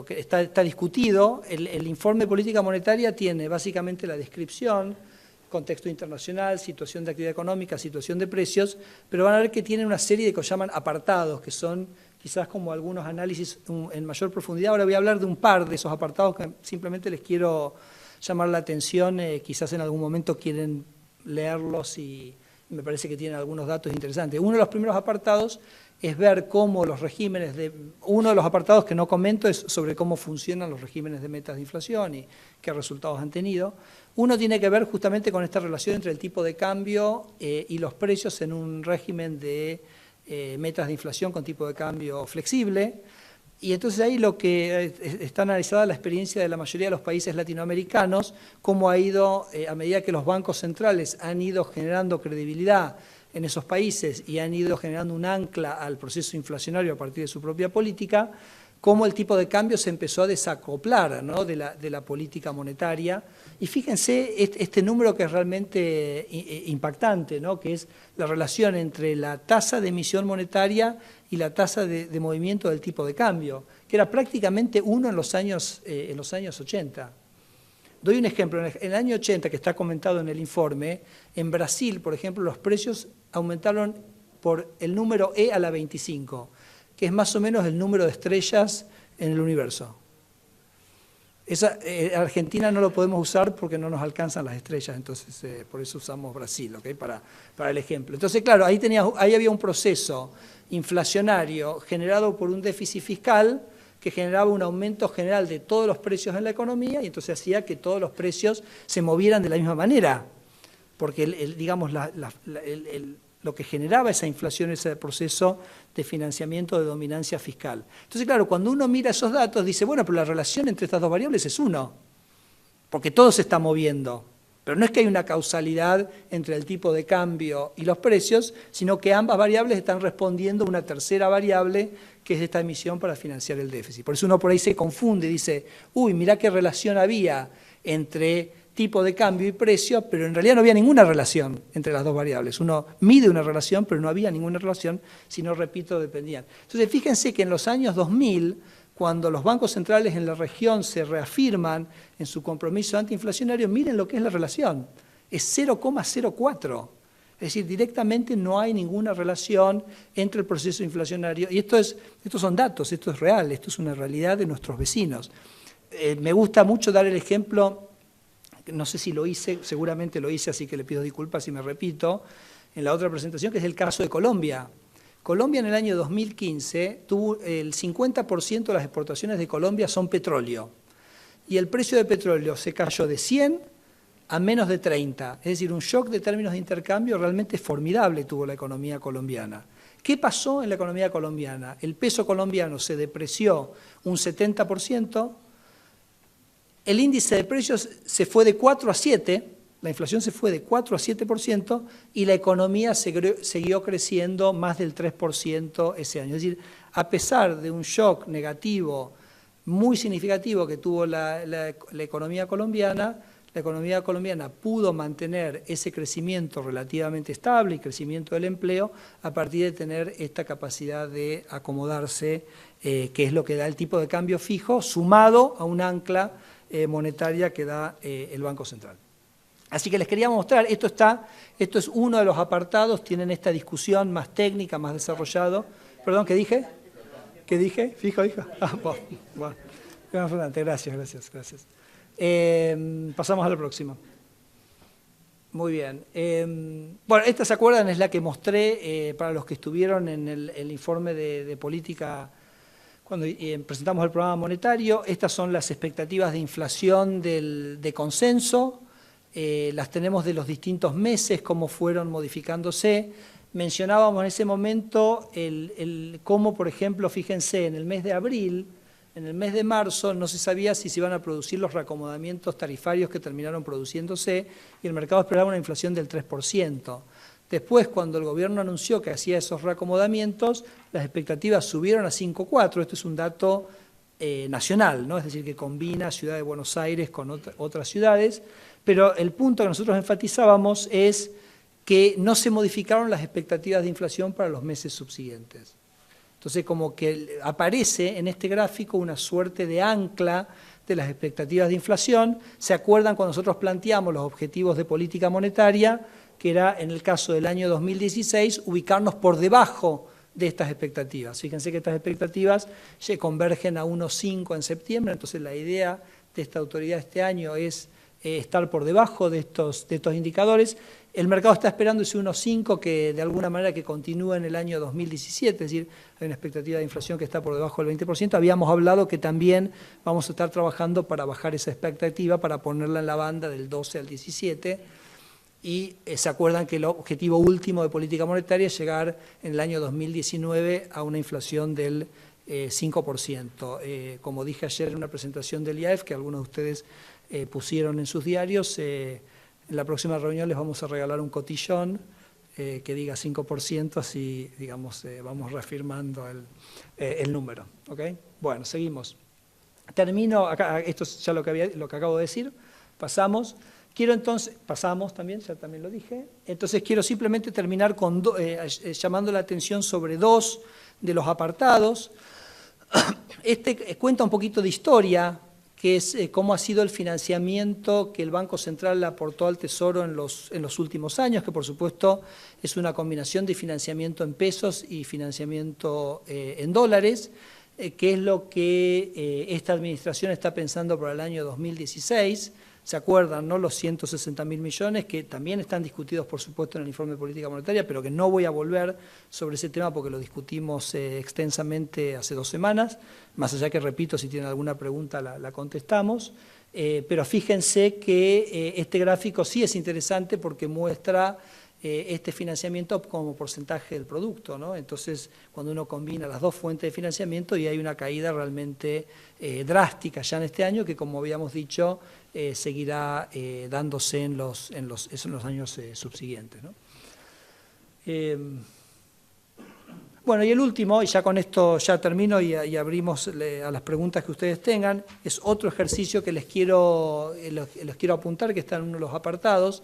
que está discutido, el informe de política monetaria tiene básicamente la descripción, contexto internacional, situación de actividad económica, situación de precios, pero van a ver que tiene una serie de que llaman apartados, que son quizás como algunos análisis en mayor profundidad. Ahora voy a hablar de un par de esos apartados que simplemente les quiero llamar la atención, quizás en algún momento quieren leerlos y me parece que tienen algunos datos interesantes. Uno de los primeros apartados es ver cómo los regímenes uno de los apartados que no comento es sobre cómo funcionan los regímenes de metas de inflación y qué resultados han tenido. Uno tiene que ver justamente con esta relación entre el tipo de cambio y los precios en un régimen de metas de inflación con tipo de cambio flexible. Y entonces ahí lo que está analizada la experiencia de la mayoría de los países latinoamericanos, cómo ha ido, a medida que los bancos centrales han ido generando credibilidad en esos países y han ido generando un ancla al proceso inflacionario a partir de su propia política, cómo el tipo de cambio se empezó a desacoplar, ¿no?, de la política monetaria. Y fíjense este número que es realmente impactante, ¿no?, que es la relación entre la tasa de emisión monetaria y la tasa de movimiento del tipo de cambio, que era prácticamente uno en los años 80. Doy un ejemplo, en el año 80, que está comentado en el informe, en Brasil, por ejemplo, los precios aumentaron por el número E a la 25, que es más o menos el número de estrellas en el universo. Argentina no lo podemos usar porque no nos alcanzan las estrellas, entonces por eso usamos Brasil, ¿okay?, para el ejemplo. Entonces, claro, ahí había un proceso inflacionario generado por un déficit fiscal que generaba un aumento general de todos los precios en la economía y entonces hacía que todos los precios se movieran de la misma manera, porque digamos, lo que generaba esa inflación, ese proceso de financiamiento de dominancia fiscal. Entonces, claro, cuando uno mira esos datos, dice, bueno, pero la relación entre estas dos variables es 1, porque todo se está moviendo. Pero no es que hay una causalidad entre el tipo de cambio y los precios, sino que ambas variables están respondiendo a una tercera variable, que es esta emisión para financiar el déficit. Por eso uno por ahí se confunde y dice, uy, mirá qué relación había entre tipo de cambio y precio, pero en realidad no había ninguna relación entre las dos variables. Uno mide una relación, pero no había ninguna relación, sino, repito, dependían. Entonces, fíjense que en los años 2000, cuando los bancos centrales en la región se reafirman en su compromiso antiinflacionario, miren lo que es la relación, es 0,04. Es decir, directamente no hay ninguna relación entre el proceso inflacionario, y estos son datos, esto es real, esto es una realidad de nuestros vecinos. Me gusta mucho dar el ejemplo, no sé si lo hice, seguramente lo hice, así que le pido disculpas si me repito, en la otra presentación, que es el caso de Colombia. Colombia en el año 2015 tuvo el 50% de las exportaciones de Colombia son petróleo, y el precio de petróleo se cayó de 100 a menos de 30, es decir, un shock de términos de intercambio realmente formidable tuvo la economía colombiana. ¿Qué pasó en la economía colombiana? El peso colombiano se depreció un 70%, el índice de precios se fue de 4 a 7, la inflación se fue de 4 a 7% y la economía siguió creciendo más del 3% ese año. Es decir, a pesar de un shock negativo muy significativo que tuvo la economía colombiana pudo mantener ese crecimiento relativamente estable y crecimiento del empleo a partir de tener esta capacidad de acomodarse, que es lo que da el tipo de cambio fijo, sumado a un ancla monetaria que da el Banco Central. Así que les quería mostrar, esto es uno de los apartados, tienen esta discusión más técnica, más desarrollado. Perdón, ¿qué dije? ¿Qué dije? ¿Fijo, hijo? Bueno. Gracias. Pasamos a la próxima. Muy bien. Bueno, esta, ¿se acuerdan? Es la que mostré para los que estuvieron en el informe de política cuando presentamos el programa monetario. Estas son las expectativas de inflación de consenso. Las tenemos de los distintos meses, cómo fueron modificándose. Mencionábamos en ese momento cómo, por ejemplo, fíjense, en el mes de abril, en el mes de marzo no se sabía si se iban a producir los reacomodamientos tarifarios que terminaron produciéndose y el mercado esperaba una inflación del 3%. Después, cuando el gobierno anunció que hacía esos reacomodamientos, las expectativas subieron a 5,4. Esto es un dato nacional, ¿no? Es decir, que combina Ciudad de Buenos Aires con otras ciudades, pero el punto que nosotros enfatizábamos es que no se modificaron las expectativas de inflación para los meses subsiguientes. Entonces, como que aparece en este gráfico una suerte de ancla de las expectativas de inflación. ¿Se acuerdan cuando nosotros planteamos los objetivos de política monetaria? Que era, en el caso del año 2016, ubicarnos por debajo de estas expectativas. Fíjense que estas expectativas se convergen a 1,5 en septiembre, entonces la idea de esta autoridad este año es estar por debajo de estos indicadores. El mercado está esperando ese 1,5 que de alguna manera que continúe en el año 2017, es decir, hay una expectativa de inflación que está por debajo del 20%. Habíamos hablado que también vamos a estar trabajando para bajar esa expectativa, para ponerla en la banda del 12 al 17, y se acuerdan que el objetivo último de política monetaria es llegar en el año 2019 a una inflación del 5%. Como dije ayer en una presentación del IAEF, que algunos de ustedes pusieron en sus diarios, en la próxima reunión les vamos a regalar un cotillón que diga 5%, así digamos, vamos reafirmando el número. ¿Okay? Bueno, seguimos. Termino acá, esto es ya lo que acabo de decir, pasamos. Quiero entonces, pasamos también, ya también lo dije, entonces quiero simplemente terminar con llamando la atención sobre dos de los apartados. Este cuenta un poquito de historia, que es cómo ha sido el financiamiento que el Banco Central le aportó al Tesoro en los últimos años, que por supuesto es una combinación de financiamiento en pesos y financiamiento en dólares, que es lo que esta administración está pensando para el año 2016. ¿Se acuerdan, no? Los 160.000 millones, que también están discutidos, por supuesto, en el informe de política monetaria, pero que no voy a volver sobre ese tema porque lo discutimos extensamente hace 2 semanas, más allá que, repito, si tienen alguna pregunta la contestamos. Pero fíjense que este gráfico sí es interesante porque muestra este financiamiento como porcentaje del producto, ¿no? Entonces, cuando uno combina las dos fuentes de financiamiento, y hay una caída realmente drástica ya en este año, que como habíamos dicho, seguirá dándose en los años subsiguientes, ¿no? Bueno, y el último, y ya con esto ya termino y abrimos a las preguntas que ustedes tengan, es otro ejercicio que les quiero apuntar, que está en uno de los apartados.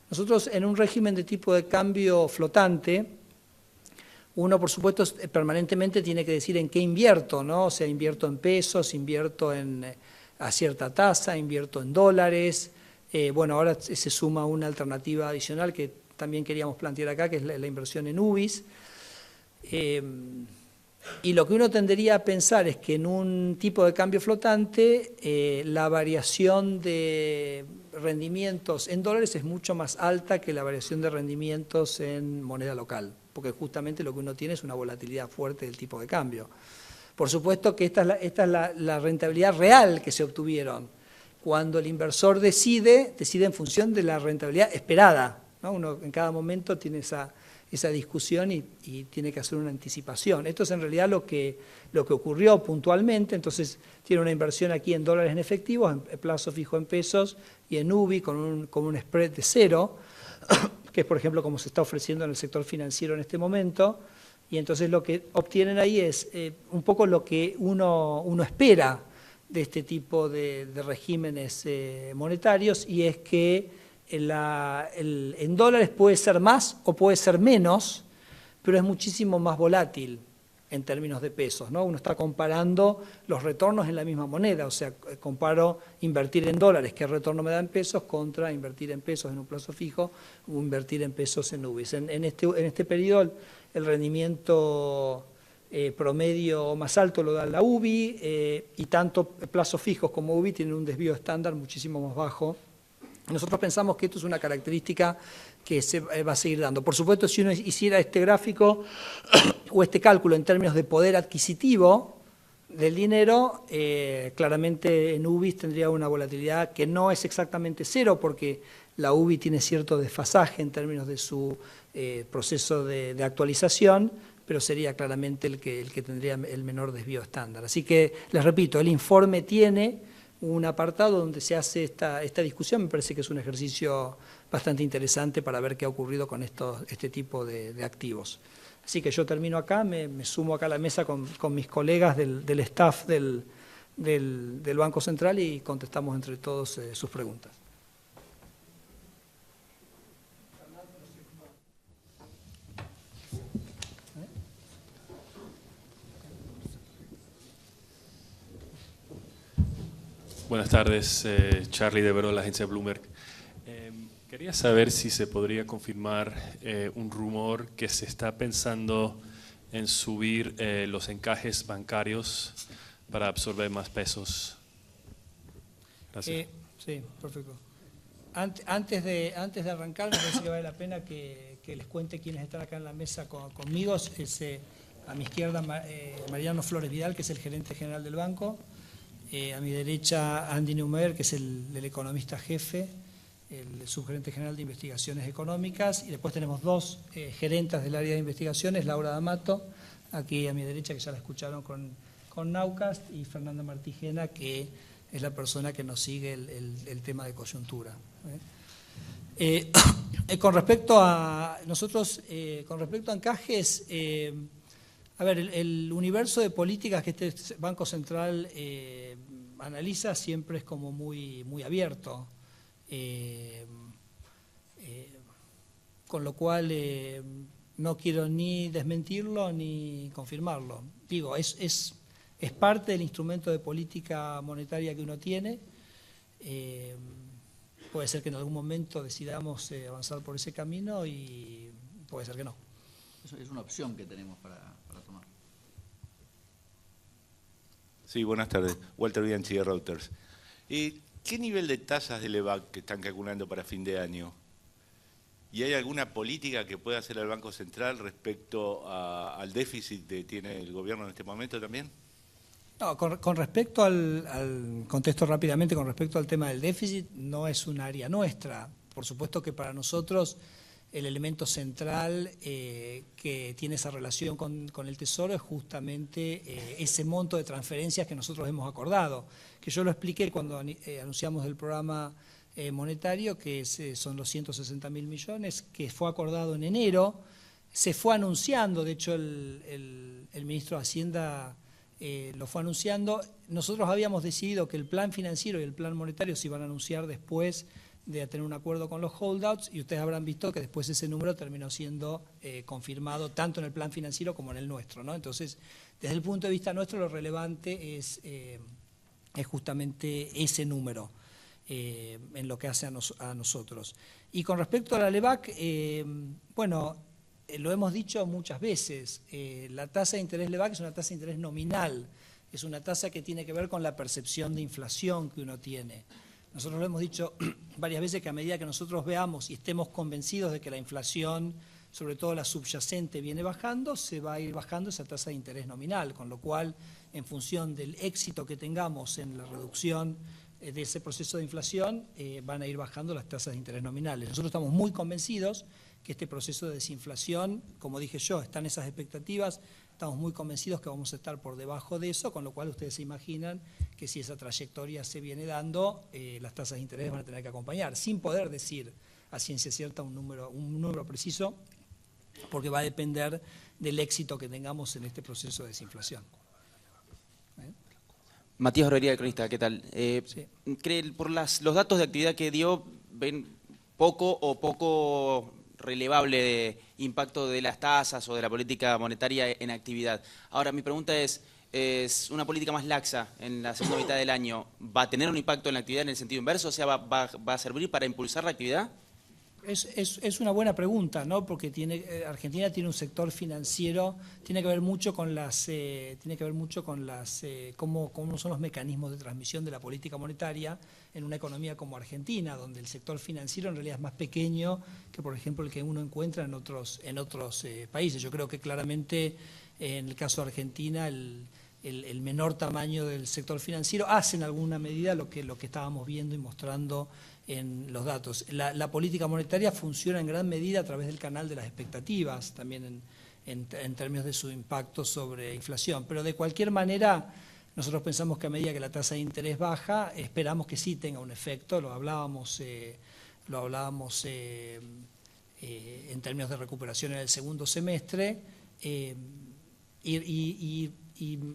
Nosotros, en un régimen de tipo de cambio flotante, uno, por supuesto, permanentemente tiene que decir en qué invierto, ¿no? O sea, invierto en pesos, invierto a cierta tasa, invierto en dólares. Bueno, ahora se suma una alternativa adicional que también queríamos plantear acá, que es la inversión en UBIs. Y lo que uno tendería a pensar es que en un tipo de cambio flotante la variación de rendimientos en dólares es mucho más alta que la variación de rendimientos en moneda local, porque justamente lo que uno tiene es una volatilidad fuerte del tipo de cambio. Por supuesto que esta es la rentabilidad real que se obtuvieron. Cuando el inversor decide en función de la rentabilidad esperada, ¿no? Uno en cada momento tiene esa discusión y tiene que hacer una anticipación. Esto es en realidad lo que ocurrió puntualmente. Entonces tiene una inversión aquí en dólares en efectivo, en plazo fijo en pesos y en UBI con un spread de 0, que es por ejemplo como se está ofreciendo en el sector financiero en este momento. Y entonces lo que obtienen ahí es un poco lo que uno espera de este tipo de regímenes monetarios, y es que en dólares puede ser más o puede ser menos, pero es muchísimo más volátil en términos de pesos, ¿no? Uno está comparando los retornos en la misma moneda, o sea, comparo invertir en dólares, ¿qué retorno me da en pesos?, contra invertir en pesos en un plazo fijo o invertir en pesos en UBIs. En este periodo el rendimiento promedio más alto lo da la UBI, y tanto plazos fijos como UBI tienen un desvío estándar muchísimo más bajo. Nosotros pensamos que esto es una característica que se va a seguir dando. Por supuesto, si uno hiciera este gráfico o este cálculo en términos de poder adquisitivo, del dinero, claramente en UBIs tendría una volatilidad que no es exactamente cero, porque la UBI tiene cierto desfasaje en términos de su proceso de actualización, pero sería claramente el que tendría el menor desvío estándar. Así que, les repito, el informe tiene un apartado donde se hace esta discusión. Me parece que es un ejercicio bastante interesante para ver qué ha ocurrido con este tipo de activos. Así que yo termino acá, me sumo acá a la mesa con mis colegas del staff del Banco Central y contestamos entre todos sus preguntas. Buenas tardes, Charlie de Veró, la agencia Bloomberg. Quería saber si se podría confirmar un rumor que se está pensando en subir los encajes bancarios para absorber más pesos. Gracias. Sí, perfecto. Antes de arrancar, me parece que vale la pena que les cuente quiénes están acá en la mesa conmigo. Es, a mi izquierda Mariano Flores Vidal, que es el gerente general del banco. A mi derecha Andy Neumer, que es el economista jefe, el subgerente general de investigaciones económicas, y después tenemos dos gerentas del área de investigaciones, Laura D'Amato, aquí a mi derecha, que ya la escucharon con Naucast, y Fernanda Martigena, que es la persona que nos sigue el tema de coyuntura. Con respecto a nosotros, con respecto a encajes, a ver, el universo de políticas que este Banco Central analiza siempre es como muy abierto, con lo cual no quiero ni desmentirlo ni confirmarlo. Digo, es parte del instrumento de política monetaria que uno tiene. Puede ser que en algún momento decidamos avanzar por ese camino y puede ser que no. Eso es una opción que tenemos para tomar. Sí, buenas tardes. Walter Bianchi de Reuters. ¿Qué nivel de tasas de LEVAC que están calculando para fin de año? ¿Y hay alguna política que pueda hacer el Banco Central respecto al déficit que tiene el gobierno en este momento también? No, con respecto contesto rápidamente, con respecto al tema del déficit, no es un área nuestra. Por supuesto que para nosotros el elemento central que tiene esa relación con el Tesoro es justamente ese monto de transferencias que nosotros hemos acordado, que yo lo expliqué cuando anunciamos el programa monetario, que son los 160.000 millones, que fue acordado en enero, se fue anunciando, de hecho el ministro de Hacienda lo fue anunciando. Nosotros habíamos decidido que el plan financiero y el plan monetario se iban a anunciar después de tener un acuerdo con los holdouts, y ustedes habrán visto que después ese número terminó siendo confirmado tanto en el plan financiero como en el nuestro, ¿no? Entonces, desde el punto de vista nuestro, lo relevante es justamente ese número en lo que hace a nosotros. Y con respecto a la LEVAC, bueno, lo hemos dicho muchas veces, la tasa de interés LEVAC es una tasa de interés nominal, es una tasa que tiene que ver con la percepción de inflación que uno tiene. Nosotros lo hemos dicho varias veces que a medida que nosotros veamos y estemos convencidos de que la inflación, sobre todo la subyacente, viene bajando, se va a ir bajando esa tasa de interés nominal, con lo cual, en función del éxito que tengamos en la reducción de ese proceso de inflación, van a ir bajando las tasas de interés nominales. Nosotros estamos muy convencidos que este proceso de desinflación, como dije yo, están esas expectativas, estamos muy convencidos que vamos a estar por debajo de eso, con lo cual ustedes se imaginan que si esa trayectoria se viene dando, las tasas de interés van a tener que acompañar, sin poder decir a ciencia cierta un número preciso, porque va a depender del éxito que tengamos en este proceso de desinflación. Matías Orbería, de Cronista, ¿qué tal? Sí. Por los datos de actividad que dio, ¿ven poco relevable de impacto de las tasas o de la política monetaria en actividad? Ahora, mi pregunta es una política más laxa en la segunda mitad del año, ¿va a tener un impacto en la actividad en el sentido inverso? O sea, ¿va a servir para impulsar la actividad? Es una buena pregunta, ¿no? Porque Argentina tiene un sector financiero, tiene que ver mucho con cómo son los mecanismos de transmisión de la política monetaria en una economía como Argentina, donde el sector financiero en realidad es más pequeño que, por ejemplo, el que uno encuentra en otros países. Yo creo que claramente en el caso de Argentina el menor tamaño del sector financiero, hace en alguna medida lo que estábamos viendo y mostrando en los datos. La política monetaria funciona en gran medida a través del canal de las expectativas, también en términos de su impacto sobre inflación. Pero de cualquier manera, nosotros pensamos que a medida que la tasa de interés baja, esperamos que sí tenga un efecto, lo hablábamos en términos de recuperación en el segundo semestre, y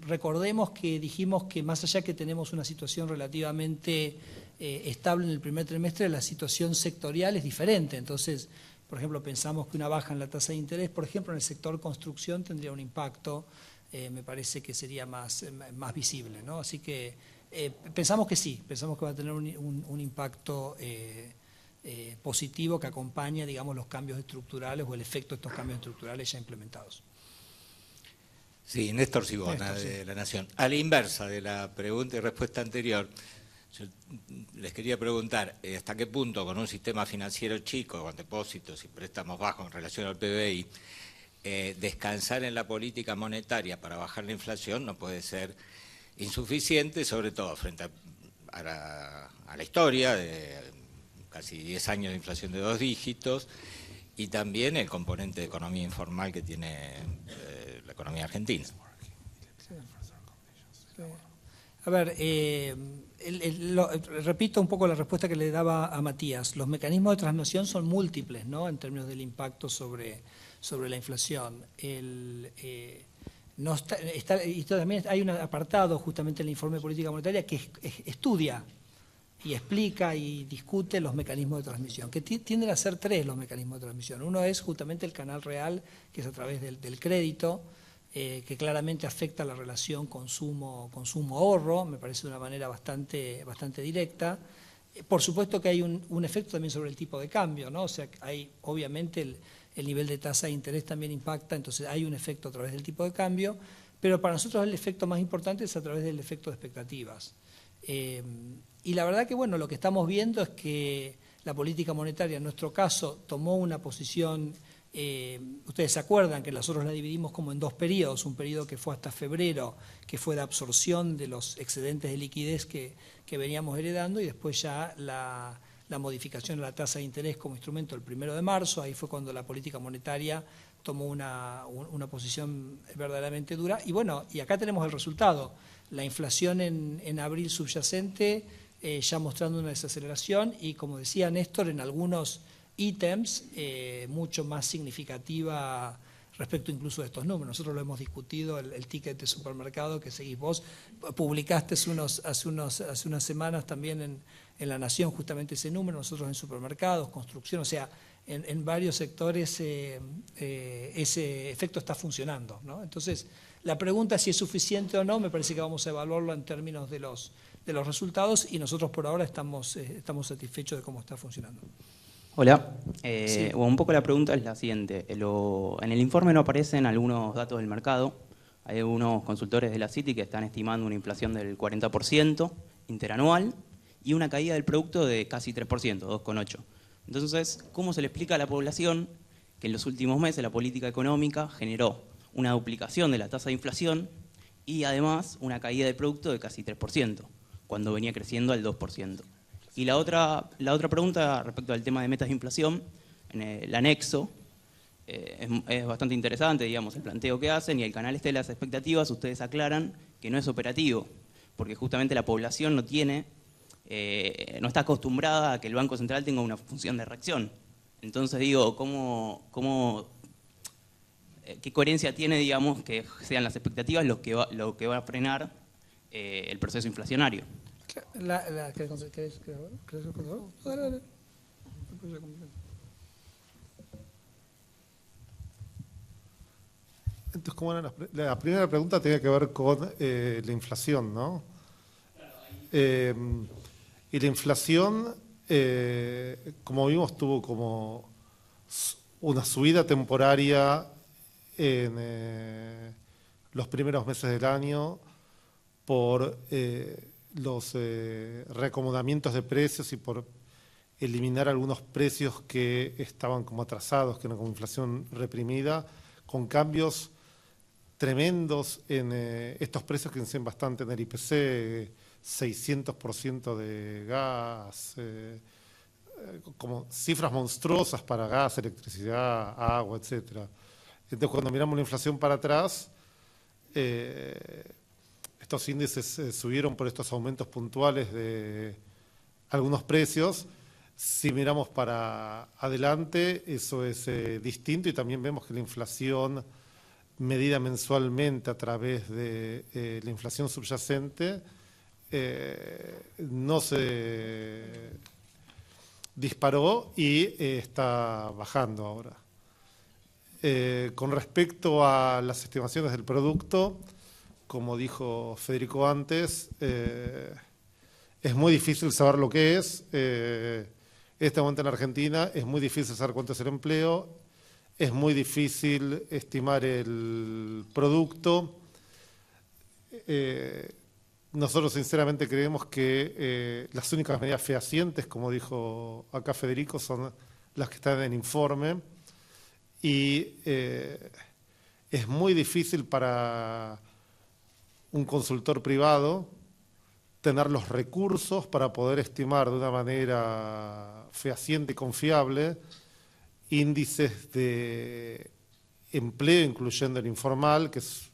recordemos que dijimos que más allá que tenemos una situación relativamente estable en el primer trimestre, la situación sectorial es diferente. Entonces, por ejemplo, pensamos que una baja en la tasa de interés, por ejemplo, en el sector construcción tendría un impacto, me parece que sería más visible, ¿no? Así que pensamos que sí, pensamos que va a tener un impacto positivo que acompaña, digamos, los cambios estructurales o el efecto de estos cambios estructurales ya implementados. Sí, Néstor Sibona, de La Nación. A la inversa de la pregunta y respuesta anterior, yo les quería preguntar hasta qué punto con un sistema financiero chico, con depósitos y préstamos bajos en relación al PBI, descansar en la política monetaria para bajar la inflación no puede ser insuficiente, sobre todo frente a la historia de casi 10 años de inflación de 2 dígitos y también el componente de economía informal que tiene la economía argentina. A ver, repito un poco la respuesta que le daba a Matías. Los mecanismos de transmisión son múltiples, ¿no?, en términos del impacto sobre la inflación. Y también hay un apartado justamente en el informe de política monetaria que estudia y explica y discute los mecanismos de transmisión, que tienden a ser 3 los mecanismos de transmisión. Uno es justamente el canal real, que es a través del crédito, que claramente afecta la relación consumo-ahorro, me parece de una manera bastante directa. Por supuesto que hay un efecto también sobre el tipo de cambio, ¿no? O sea, hay obviamente el nivel de tasa de interés también impacta, entonces hay un efecto a través del tipo de cambio, pero para nosotros el efecto más importante es a través del efecto de expectativas. Y la verdad que, bueno, lo que estamos viendo es que la política monetaria, en nuestro caso, tomó una posición, ustedes se acuerdan que nosotros la dividimos como en 2 periodos, un periodo que fue hasta febrero, que fue de absorción de los excedentes de liquidez que veníamos heredando, y después ya la modificación de la tasa de interés como instrumento el 1 de marzo, ahí fue cuando la política monetaria tomó una posición verdaderamente dura. Y bueno, y acá tenemos el resultado, la inflación en abril subyacente ya mostrando una desaceleración y, como decía Néstor, en algunos ítems mucho más significativa respecto incluso de estos números. Nosotros lo hemos discutido, el ticket de supermercado que seguís vos, publicaste hace unas semanas también en La Nación justamente ese número, nosotros en supermercados, construcción, o sea, en varios sectores ese efecto está funcionando, ¿no? Entonces, la pregunta si es suficiente o no, me parece que vamos a evaluarlo en términos de los resultados, y nosotros por ahora estamos satisfechos de cómo está funcionando. Hola, Sí. Bueno, un poco la pregunta es la siguiente. En el informe no aparecen algunos datos del mercado. Hay algunos consultores de la Citi que están estimando una inflación del 40% interanual y una caída del producto de casi 3%, 2,8%. Entonces, ¿cómo se le explica a la población que en los últimos meses la política económica generó una duplicación de la tasa de inflación y además una caída del producto de casi 3%, cuando venía creciendo al 2%? Y la otra pregunta respecto al tema de metas de inflación, en el anexo, es bastante interesante, digamos, el planteo que hacen, y el canal de las expectativas, ustedes aclaran que no es operativo, porque justamente la población no está acostumbrada a que el Banco Central tenga una función de reacción. Entonces digo, ¿qué coherencia tiene, digamos, que sean las expectativas lo que va a frenar el proceso inflacionario? ¿Querés Dale. Entonces, ¿cómo era la primera pregunta? Tenía que ver con la inflación, ¿no? Y la inflación, como vimos, tuvo como una subida temporaria en los primeros meses del año por los reacomodamientos de precios y por eliminar algunos precios que estaban como atrasados, que eran como inflación reprimida, con cambios tremendos en estos precios que inciden bastante en el IPC, 600% de gas, como cifras monstruosas para gas, electricidad, agua, etc. Entonces, cuando miramos la inflación para atrás, estos índices subieron por estos aumentos puntuales de algunos precios. Si miramos para adelante, eso es distinto, y también vemos que la inflación medida mensualmente a través de la inflación subyacente no se disparó y está bajando ahora. Con respecto a las estimaciones del producto, como dijo Federico antes, es muy difícil saber lo que es. En este momento en Argentina es muy difícil saber cuánto es el empleo, es muy difícil estimar el producto. Nosotros sinceramente creemos que las únicas medidas fehacientes, como dijo acá Federico, son las que están en el informe, y es muy difícil para un consultor privado tener los recursos para poder estimar de una manera fehaciente y confiable índices de empleo, incluyendo el informal, que es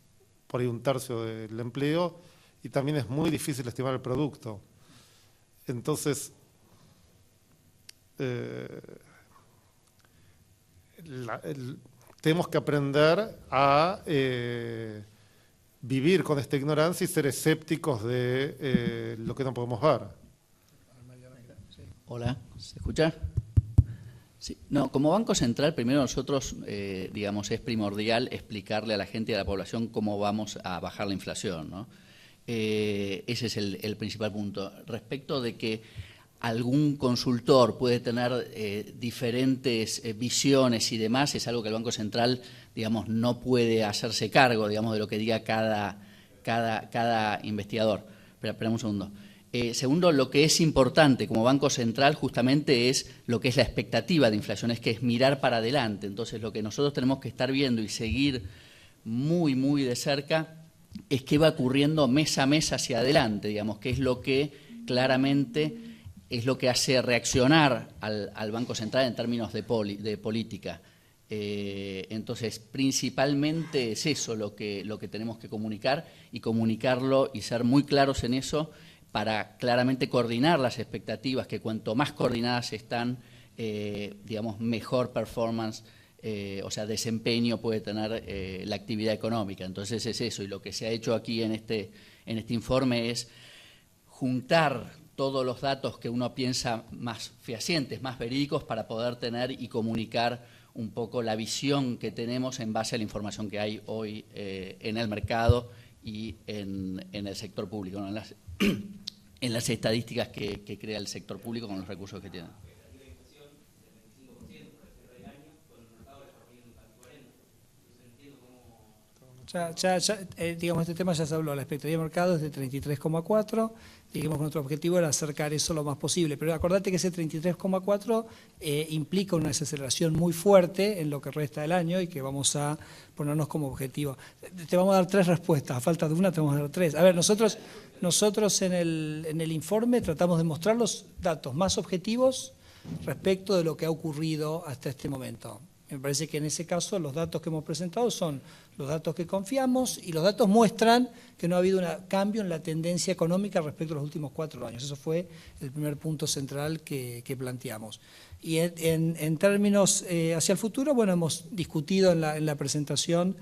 por ahí 1/3 del empleo, y también es muy difícil estimar el producto. Entonces, tenemos que aprender a vivir con esta ignorancia y ser escépticos de lo que no podemos ver. Hola, ¿se escucha? Sí. No, como Banco Central, primero nosotros, digamos, es primordial explicarle a la gente y a la población cómo vamos a bajar la inflación, ¿no? Ese es el principal punto. Respecto de que algún consultor puede tener diferentes visiones y demás, es algo que el Banco Central, digamos, no puede hacerse cargo, digamos, de lo que diga cada investigador. Espera un segundo. Segundo, lo que es importante como Banco Central justamente es lo que es la expectativa de inflación, es que es mirar para adelante. Entonces, lo que nosotros tenemos que estar viendo y seguir muy, muy de cerca es qué va ocurriendo mes a mes hacia adelante, digamos, que es lo que claramente es lo que hace reaccionar al Banco Central en términos de política. Entonces, principalmente es eso lo que tenemos que comunicar, y comunicarlo y ser muy claros en eso para claramente coordinar las expectativas, que cuanto más coordinadas están, digamos, mejor performance, o sea, desempeño puede tener la actividad económica. Entonces es eso, y lo que se ha hecho aquí en este informe es juntar todos los datos que uno piensa más fehacientes, más verídicos, para poder tener y comunicar un poco la visión que tenemos en base a la información que hay hoy en el mercado y en el sector público, ¿no? En las estadísticas que crea el sector público con los recursos que tiene. Digamos, este tema ya se habló, la expectativa de mercado es de 33,4, digamos que nuestro objetivo era acercar eso lo más posible, pero acordate que ese 33,4 implica una desaceleración muy fuerte en lo que resta del año y que vamos a ponernos como objetivo. Te vamos a dar 3 respuestas, a falta de una te vamos a dar 3. A ver, nosotros en el informe tratamos de mostrar los datos más objetivos respecto de lo que ha ocurrido hasta este momento. Me parece que en ese caso los datos que hemos presentado son los datos que confiamos, y los datos muestran que no ha habido un cambio en la tendencia económica respecto a los últimos 4 años. Eso fue el primer punto central que planteamos. Y en términos hacia el futuro, bueno, hemos discutido en la presentación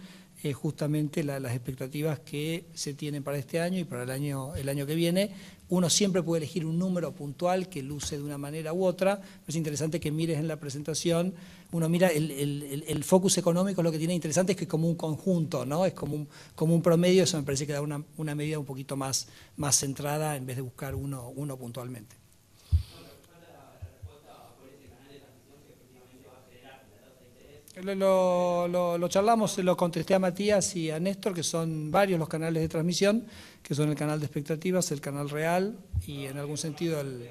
justamente las expectativas que se tienen para este año y para el año que viene. Uno siempre puede elegir un número puntual que luce de una manera u otra. Es interesante que mires en la presentación, uno mira el focus económico, lo que tiene interesante es que es como un conjunto, ¿no? Es como un promedio. Eso me parece que da una medida un poquito más centrada en vez de buscar uno puntualmente. Lo charlamos, lo contesté a Matías y a Néstor, que son varios los canales de transmisión, que son el canal de expectativas, el canal real y en algún sentido el...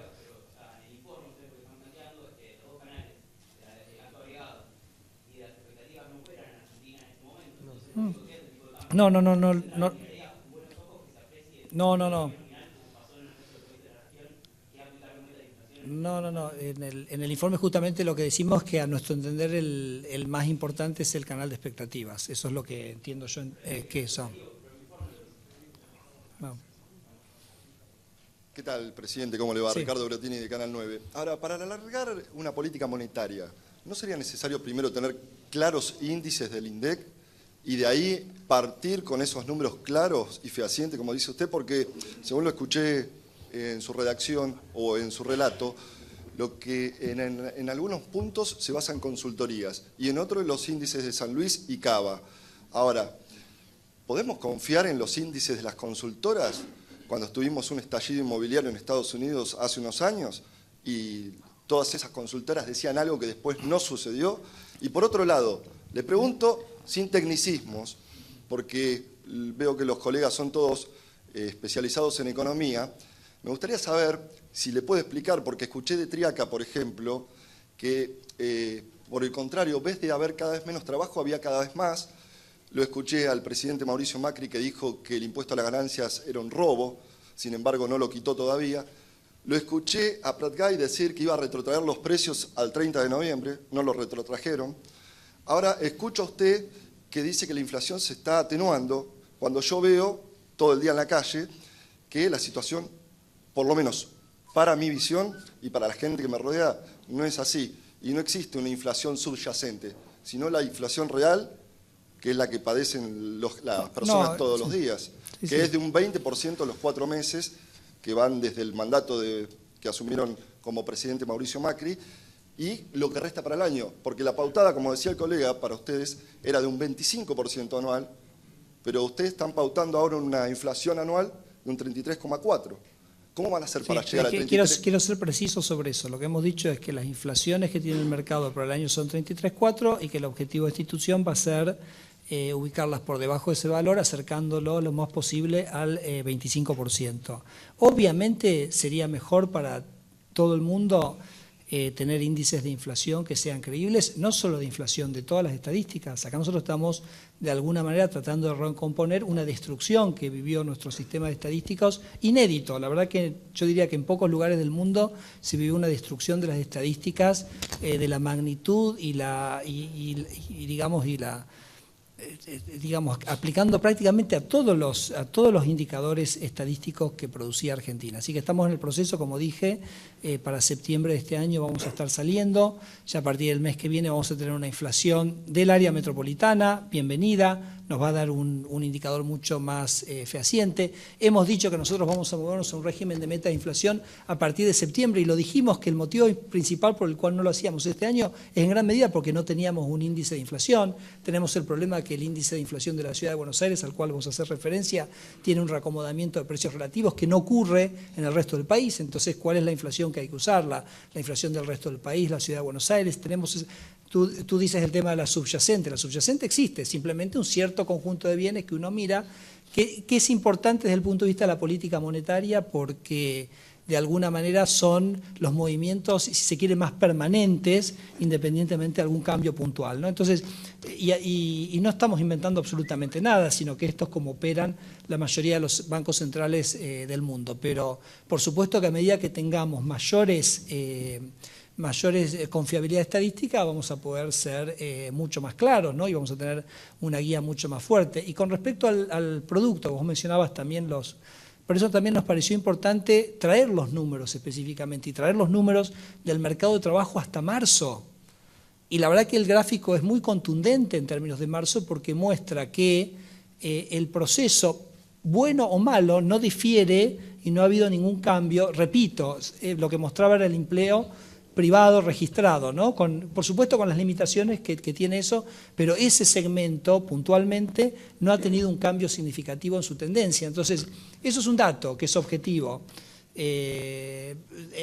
No, no, no, no, no. No, no, no. No, no, no. En el informe justamente lo que decimos es que a nuestro entender el más importante es el canal de expectativas. Eso es lo que entiendo yo que son. No. ¿Qué tal, presidente? ¿Cómo le va? Sí. Ricardo Brotini de Canal 9. Ahora, para alargar una política monetaria, ¿no sería necesario primero tener claros índices del INDEC y de ahí partir con esos números claros y fehacientes, como dice usted? Porque, según lo escuché en su redacción o en su relato, lo que en algunos puntos se basa en consultorías y en otros los índices de San Luis y Cava. Ahora, ¿podemos confiar en los índices de las consultoras cuando tuvimos un estallido inmobiliario en Estados Unidos hace unos años y todas esas consultoras decían algo que después no sucedió? Y por otro lado, le pregunto sin tecnicismos, porque veo que los colegas son todos especializados en economía, me gustaría saber si le puede explicar, porque escuché de Triaca, por ejemplo, que por el contrario, en vez de haber cada vez menos trabajo, había cada vez más. Lo escuché al presidente Mauricio Macri que dijo que el impuesto a las ganancias era un robo, sin embargo no lo quitó todavía. Lo escuché a Pratgay decir que iba a retrotraer los precios al 30 de noviembre, no lo retrotrajeron. Ahora escucho a usted que dice que la inflación se está atenuando, cuando yo veo todo el día en la calle que la situación, por lo menos para mi visión y para la gente que me rodea, no es así. Y no existe una inflación subyacente, sino la inflación real, que es la que padecen las personas todos los días, que es de un 20% los 4 meses que van desde el mandato que asumieron como presidente Mauricio Macri, y lo que resta para el año, porque la pautada, como decía el colega, para ustedes era de un 25% anual, pero ustedes están pautando ahora una inflación anual de un 33,4%. ¿Cómo van a hacer para llegar al 33%? Quiero ser preciso sobre eso. Lo que hemos dicho es que las inflaciones que tiene el mercado para el año son 33,4% y que el objetivo de esta institución va a ser ubicarlas por debajo de ese valor, acercándolo lo más posible al 25%. Obviamente sería mejor para todo el mundo tener índices de inflación que sean creíbles, no solo de inflación, de todas las estadísticas. Acá nosotros estamos de alguna manera tratando de recomponer una destrucción que vivió nuestro sistema de estadísticos inédito. La verdad que yo diría que en pocos lugares del mundo se vivió una destrucción de las estadísticas de la magnitud digamos, aplicando prácticamente a todos los indicadores estadísticos que producía Argentina. Así que estamos en el proceso, como dije, para septiembre de este año vamos a estar saliendo, ya a partir del mes que viene vamos a tener una inflación del área metropolitana, bienvenida, nos va a dar un indicador mucho más fehaciente. Hemos dicho que nosotros vamos a movernos a un régimen de meta de inflación a partir de septiembre y lo dijimos que el motivo principal por el cual no lo hacíamos este año es en gran medida porque no teníamos un índice de inflación, tenemos el problema que el índice de inflación de la Ciudad de Buenos Aires, al cual vamos a hacer referencia, tiene un reacomodamiento de precios relativos que no ocurre en el resto del país. Entonces, ¿cuál es la inflación que hay que usar? La inflación del resto del país, la Ciudad de Buenos Aires. Tú dices el tema de la subyacente. La subyacente existe, simplemente un cierto conjunto de bienes que uno mira, que es importante desde el punto de vista de la política monetaria porque de alguna manera son los movimientos, si se quiere, más permanentes, independientemente de algún cambio puntual, ¿no? Entonces, y no estamos inventando absolutamente nada, sino que esto es como operan la mayoría de los bancos centrales del mundo. Pero, por supuesto que a medida que tengamos mayores confiabilidad estadística, vamos a poder ser mucho más claros, ¿no? Y vamos a tener una guía mucho más fuerte. Y con respecto al producto, vos mencionabas también por eso también nos pareció importante traer los números específicamente y traer los números del mercado de trabajo hasta marzo. Y la verdad que el gráfico es muy contundente en términos de marzo porque muestra que el proceso, bueno o malo, no difiere y no ha habido ningún cambio. Repito, lo que mostraba era el empleo privado registrado, ¿no? Por supuesto con las limitaciones que tiene eso, pero ese segmento puntualmente no ha tenido un cambio significativo en su tendencia. Entonces, eso es un dato que es objetivo.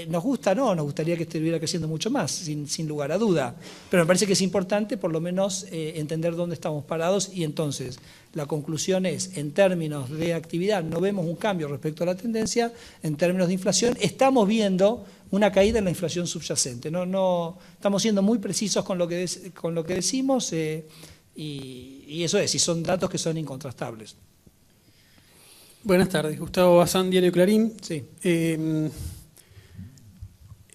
¿Nos gusta? No, nos gustaría que estuviera creciendo mucho más, sin lugar a duda. Pero me parece que es importante por lo menos entender dónde estamos parados y entonces la conclusión es, en términos de actividad no vemos un cambio respecto a la tendencia, en términos de inflación estamos viendo una caída en la inflación subyacente. No, estamos siendo muy precisos con lo que decimos. y eso es, y son datos que son incontrastables. Buenas tardes, Gustavo Bazán, Diario Clarín. Sí.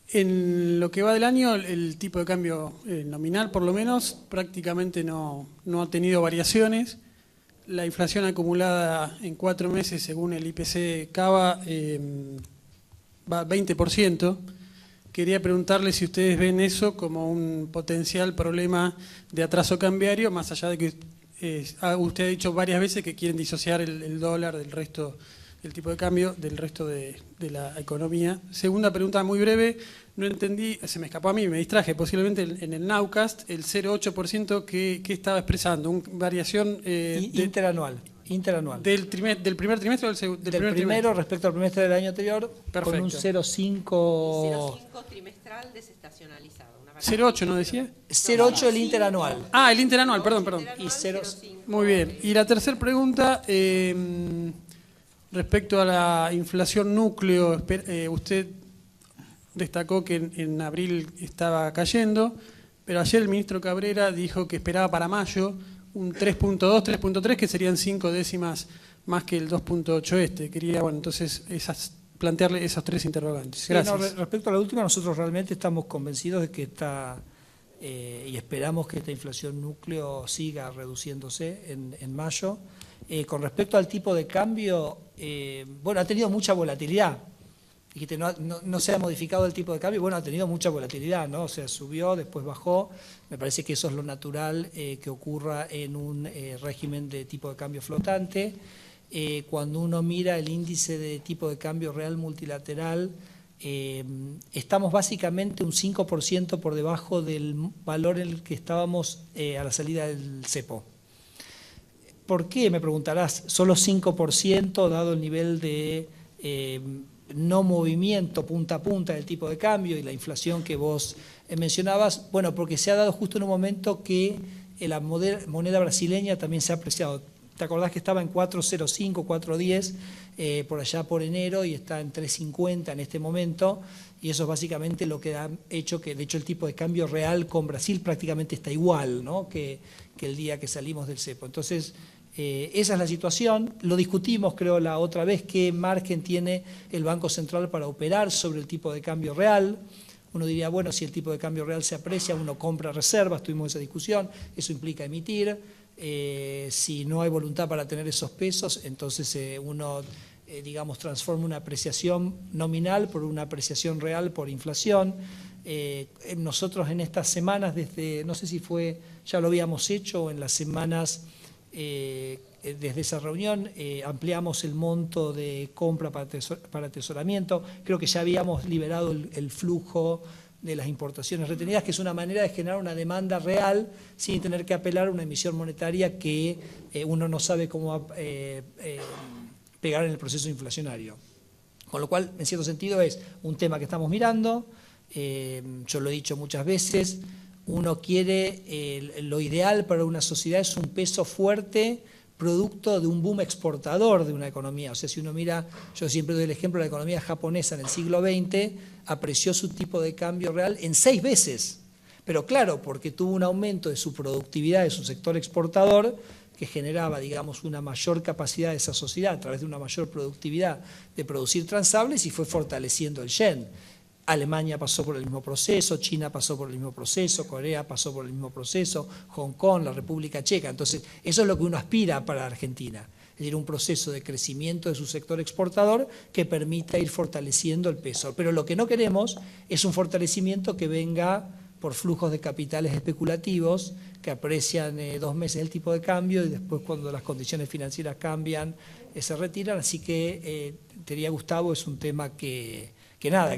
En lo que va del año, el tipo de cambio nominal, por lo menos, prácticamente no ha tenido variaciones. La inflación acumulada en 4 meses, según el IPC Cava, va 20%. Quería preguntarle si ustedes ven eso como un potencial problema de atraso cambiario, más allá de que usted ha dicho varias veces que quieren disociar el dólar del resto del tipo de cambio, del resto de la economía. Segunda pregunta muy breve, no entendí, se me escapó a mí, me distraje, posiblemente en el Nowcast, el 0,8% que estaba expresando, variación interanual. ¿Del primer trimestre o del primero trimestre? Respecto al trimestre del año anterior, Perfecto. con un 0,5... 0,5 trimestral desestacionalizado. 0,8 ¿no decía? 0,8 el interanual. Ah, el interanual, perdón. Y 0, Muy bien. Y la tercera pregunta, respecto a la inflación núcleo, usted destacó que en abril estaba cayendo, pero ayer el ministro Cabrera dijo que esperaba para mayo un 3.2, 3.3, que serían 5 décimas más que el 2.8 Quería, entonces plantearle esos 3 interrogantes. Gracias. Sí, respecto a la última, nosotros realmente estamos convencidos de que está, y esperamos que esta inflación núcleo siga reduciéndose en mayo. Con respecto al tipo de cambio, ha tenido mucha volatilidad. Dijiste, no se ha modificado el tipo de cambio, ha tenido mucha volatilidad, ¿no? O sea, subió, después bajó. Me parece que eso es lo natural que ocurra en un régimen de tipo de cambio flotante. Cuando uno mira el índice de tipo de cambio real multilateral, estamos básicamente un 5% por debajo del valor en el que estábamos a la salida del cepo. ¿Por qué? Me preguntarás, solo 5% dado el nivel de no movimiento punta a punta del tipo de cambio y la inflación que vos mencionabas. Bueno, porque se ha dado justo en un momento que la moneda brasileña también se ha apreciado. ¿Te acordás que estaba en 4.05, 4.10 por allá por enero y está en 3.50 en este momento? Y eso es básicamente lo que ha hecho que, de hecho, el tipo de cambio real con Brasil prácticamente está igual, ¿no? que el día que salimos del cepo. Entonces, esa es la situación. Lo discutimos, creo, la otra vez, qué margen tiene el Banco Central para operar sobre el tipo de cambio real. Uno diría, bueno, si el tipo de cambio real se aprecia, uno compra reservas, tuvimos esa discusión, eso implica emitir. Si no hay voluntad para tener esos pesos, entonces uno, transforma una apreciación nominal por una apreciación real por inflación. Nosotros en estas semanas, desde, no sé si fue, ya lo habíamos hecho, o en las semanas desde esa reunión, ampliamos el monto de compra para atesoramiento. Creo que ya habíamos liberado el flujo de las importaciones retenidas, que es una manera de generar una demanda real sin tener que apelar a una emisión monetaria que uno no sabe cómo va a pegar en el proceso inflacionario. Con lo cual, en cierto sentido, es un tema que estamos mirando. Yo lo he dicho muchas veces, uno quiere, lo ideal para una sociedad es un peso fuerte producto de un boom exportador de una economía. O sea, si uno mira, yo siempre doy el ejemplo de la economía japonesa en el siglo XX, apreció su tipo de cambio real en 6 veces. Pero claro, porque tuvo un aumento de su productividad, de su sector exportador, que generaba, una mayor capacidad de esa sociedad a través de una mayor productividad de producir transables y fue fortaleciendo el yen. Alemania pasó por el mismo proceso, China pasó por el mismo proceso, Corea pasó por el mismo proceso, Hong Kong, la República Checa. Entonces, eso es lo que uno aspira para Argentina, es decir, un proceso de crecimiento de su sector exportador que permita ir fortaleciendo el peso. Pero lo que no queremos es un fortalecimiento que venga por flujos de capitales especulativos que aprecian 2 meses el tipo de cambio y después cuando las condiciones financieras cambian se retiran. Así que, te diría, Gustavo, es un tema que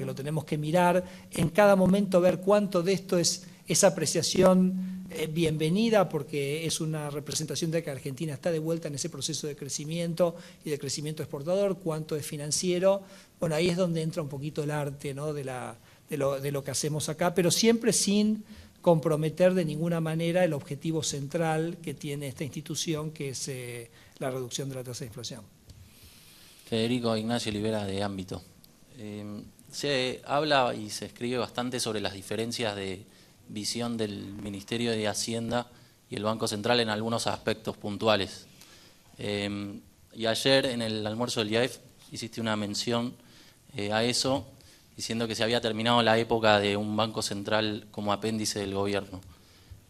lo tenemos que mirar en cada momento, ver cuánto de esto es esa apreciación bienvenida, porque es una representación de que Argentina está de vuelta en ese proceso de crecimiento y de crecimiento exportador, cuánto es financiero. Bueno, ahí es donde entra un poquito el arte, ¿no? de lo que hacemos acá, pero siempre sin comprometer de ninguna manera el objetivo central que tiene esta institución, que es la reducción de la tasa de inflación. Federico Ignacio Olivera, de Ámbito. Se habla y se escribe bastante sobre las diferencias de visión del Ministerio de Hacienda y el Banco Central en algunos aspectos puntuales. Y ayer en el almuerzo del IAEF hiciste una mención a eso, diciendo que se había terminado la época de un Banco Central como apéndice del gobierno.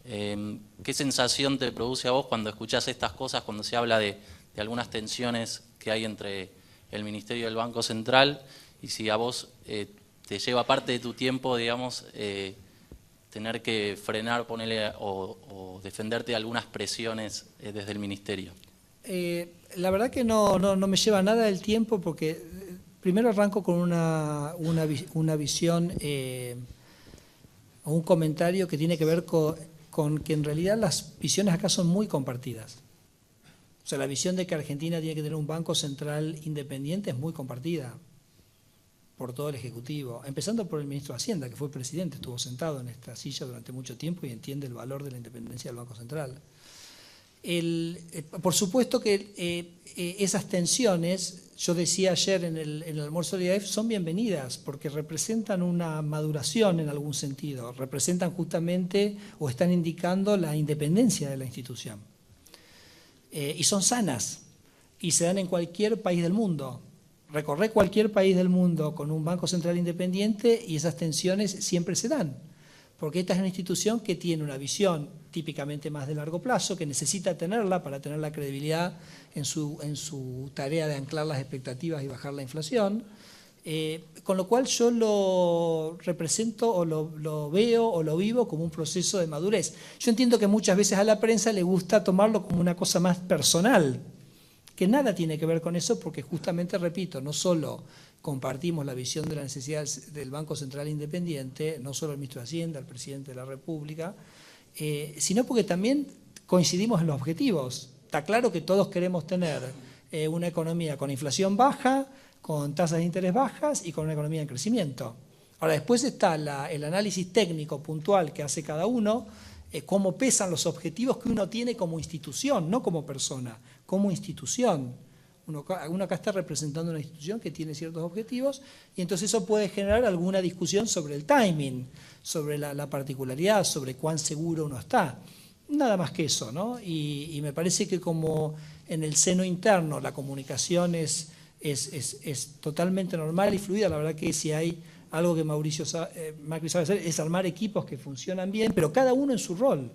¿Qué sensación te produce a vos cuando escuchás estas cosas, cuando se habla de algunas tensiones que hay entre el Ministerio y el Banco Central, y si a vos te lleva parte de tu tiempo, digamos, tener que frenar, ponerle o defenderte de algunas presiones desde el Ministerio? La verdad que no me lleva nada del tiempo, porque primero arranco con una visión o un comentario que tiene que ver con que en realidad las visiones acá son muy compartidas. O sea, la visión de que Argentina tiene que tener un banco central independiente es muy compartida por todo el Ejecutivo, empezando por el ministro de Hacienda, que fue presidente, estuvo sentado en esta silla durante mucho tiempo y entiende el valor de la independencia del Banco Central. Por supuesto que esas tensiones, yo decía ayer en el almuerzo de IAEF, son bienvenidas porque representan una maduración en algún sentido, representan justamente o están indicando la independencia de la institución. Y son sanas y se dan en cualquier país del mundo. Recorre cualquier país del mundo con un Banco Central independiente y esas tensiones siempre se dan, porque esta es una institución que tiene una visión típicamente más de largo plazo, que necesita tenerla para tener la credibilidad en su tarea de anclar las expectativas y bajar la inflación, con lo cual yo lo represento o lo veo o lo vivo como un proceso de madurez. Yo entiendo que muchas veces a la prensa le gusta tomarlo como una cosa más personal, que nada tiene que ver con eso, porque justamente, repito, no solo compartimos la visión de la necesidad del Banco Central independiente, no solo el ministro de Hacienda, el presidente de la República, sino porque también coincidimos en los objetivos. Está claro que todos queremos tener una economía con inflación baja, con tasas de interés bajas y con una economía en crecimiento. Ahora, después está el análisis técnico puntual que hace cada uno, cómo pesan los objetivos que uno tiene como institución, no como persona, como institución. Uno acá está representando una institución que tiene ciertos objetivos y entonces eso puede generar alguna discusión sobre el timing, sobre la particularidad, sobre cuán seguro uno está. Nada más que eso, ¿no? Y me parece que como en el seno interno la comunicación es totalmente normal y fluida, la verdad que si hay algo que Macri sabe hacer es armar equipos que funcionan bien, pero cada uno en su rol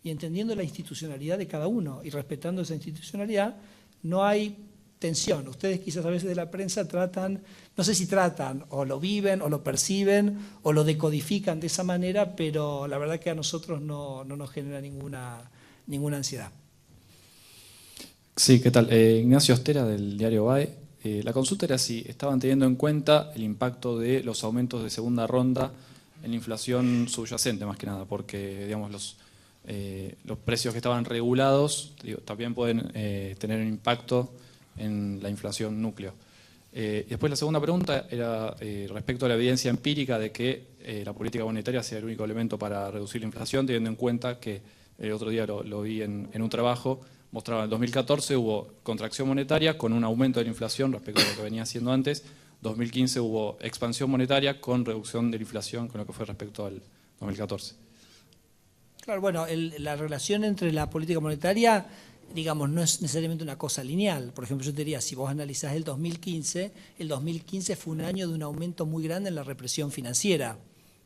y entendiendo la institucionalidad de cada uno y respetando esa institucionalidad, no hay tensión. Ustedes quizás a veces de la prensa tratan, no sé si tratan, o lo viven, o lo perciben, o lo decodifican de esa manera, pero la verdad que a nosotros no nos genera ninguna ansiedad. Sí, ¿qué tal? Ignacio Ostera, del diario BAE. La consulta era si estaban teniendo en cuenta el impacto de los aumentos de segunda ronda en la inflación subyacente, más que nada, porque digamos los precios que estaban regulados también pueden tener un impacto en la inflación núcleo. Después la segunda pregunta era respecto a la evidencia empírica de que la política monetaria sea el único elemento para reducir la inflación, teniendo en cuenta que el otro día lo vi en un trabajo, mostraba en el 2014 hubo contracción monetaria con un aumento de la inflación respecto a lo que venía haciendo antes, 2015 hubo expansión monetaria con reducción de la inflación con lo que fue respecto al 2014. Claro, bueno, la relación entre la política monetaria, digamos, no es necesariamente una cosa lineal. Por ejemplo, yo te diría, si vos analizás el 2015 fue un año de un aumento muy grande en la represión financiera.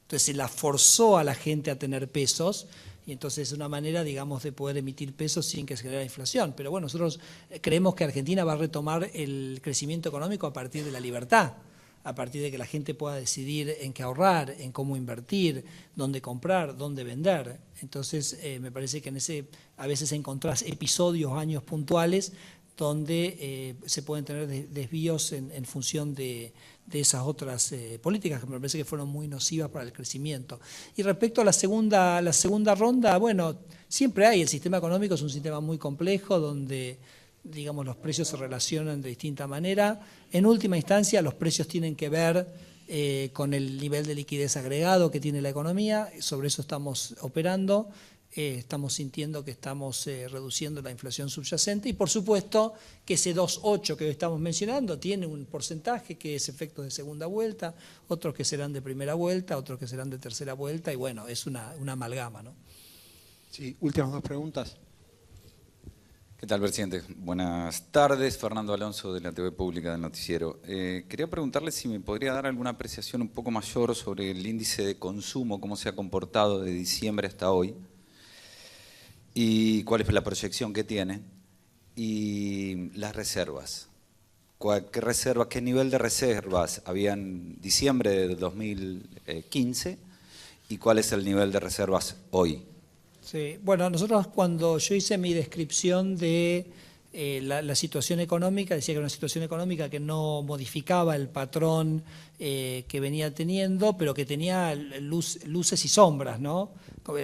Entonces se la forzó a la gente a tener pesos y entonces es una manera, digamos, de poder emitir pesos sin que se genere inflación. Pero bueno, nosotros creemos que Argentina va a retomar el crecimiento económico a partir de la libertad, a partir de que la gente pueda decidir en qué ahorrar, en cómo invertir, dónde comprar, dónde vender. Entonces, me parece que a veces encontrás episodios, años puntuales, donde se pueden tener desvíos en función de esas otras políticas que me parece que fueron muy nocivas para el crecimiento. Y respecto a la segunda ronda, bueno, siempre hay, el sistema económico es un sistema muy complejo donde, digamos, los precios se relacionan de distinta manera. En última instancia, los precios tienen que ver con el nivel de liquidez agregado que tiene la economía, sobre eso estamos operando. Estamos sintiendo que estamos reduciendo la inflación subyacente y por supuesto que ese 2,8 que estamos mencionando tiene un porcentaje que es efectos de segunda vuelta, otros que serán de primera vuelta, otros que serán de tercera vuelta y bueno, es una amalgama, ¿no? Sí, últimas dos preguntas. ¿Qué tal, presidente? Buenas tardes, Fernando Alonso de la TV Pública del Noticiero. Quería preguntarle si me podría dar alguna apreciación un poco mayor sobre el índice de consumo, cómo se ha comportado de diciembre hasta hoy, y cuál es la proyección que tiene, y las reservas. ¿Qué nivel de reservas había en diciembre de 2015 y cuál es el nivel de reservas hoy? Sí, bueno, nosotros cuando yo hice mi descripción de la situación económica, decía que era una situación económica que no modificaba el patrón que venía teniendo, pero que tenía luces y sombras, ¿no?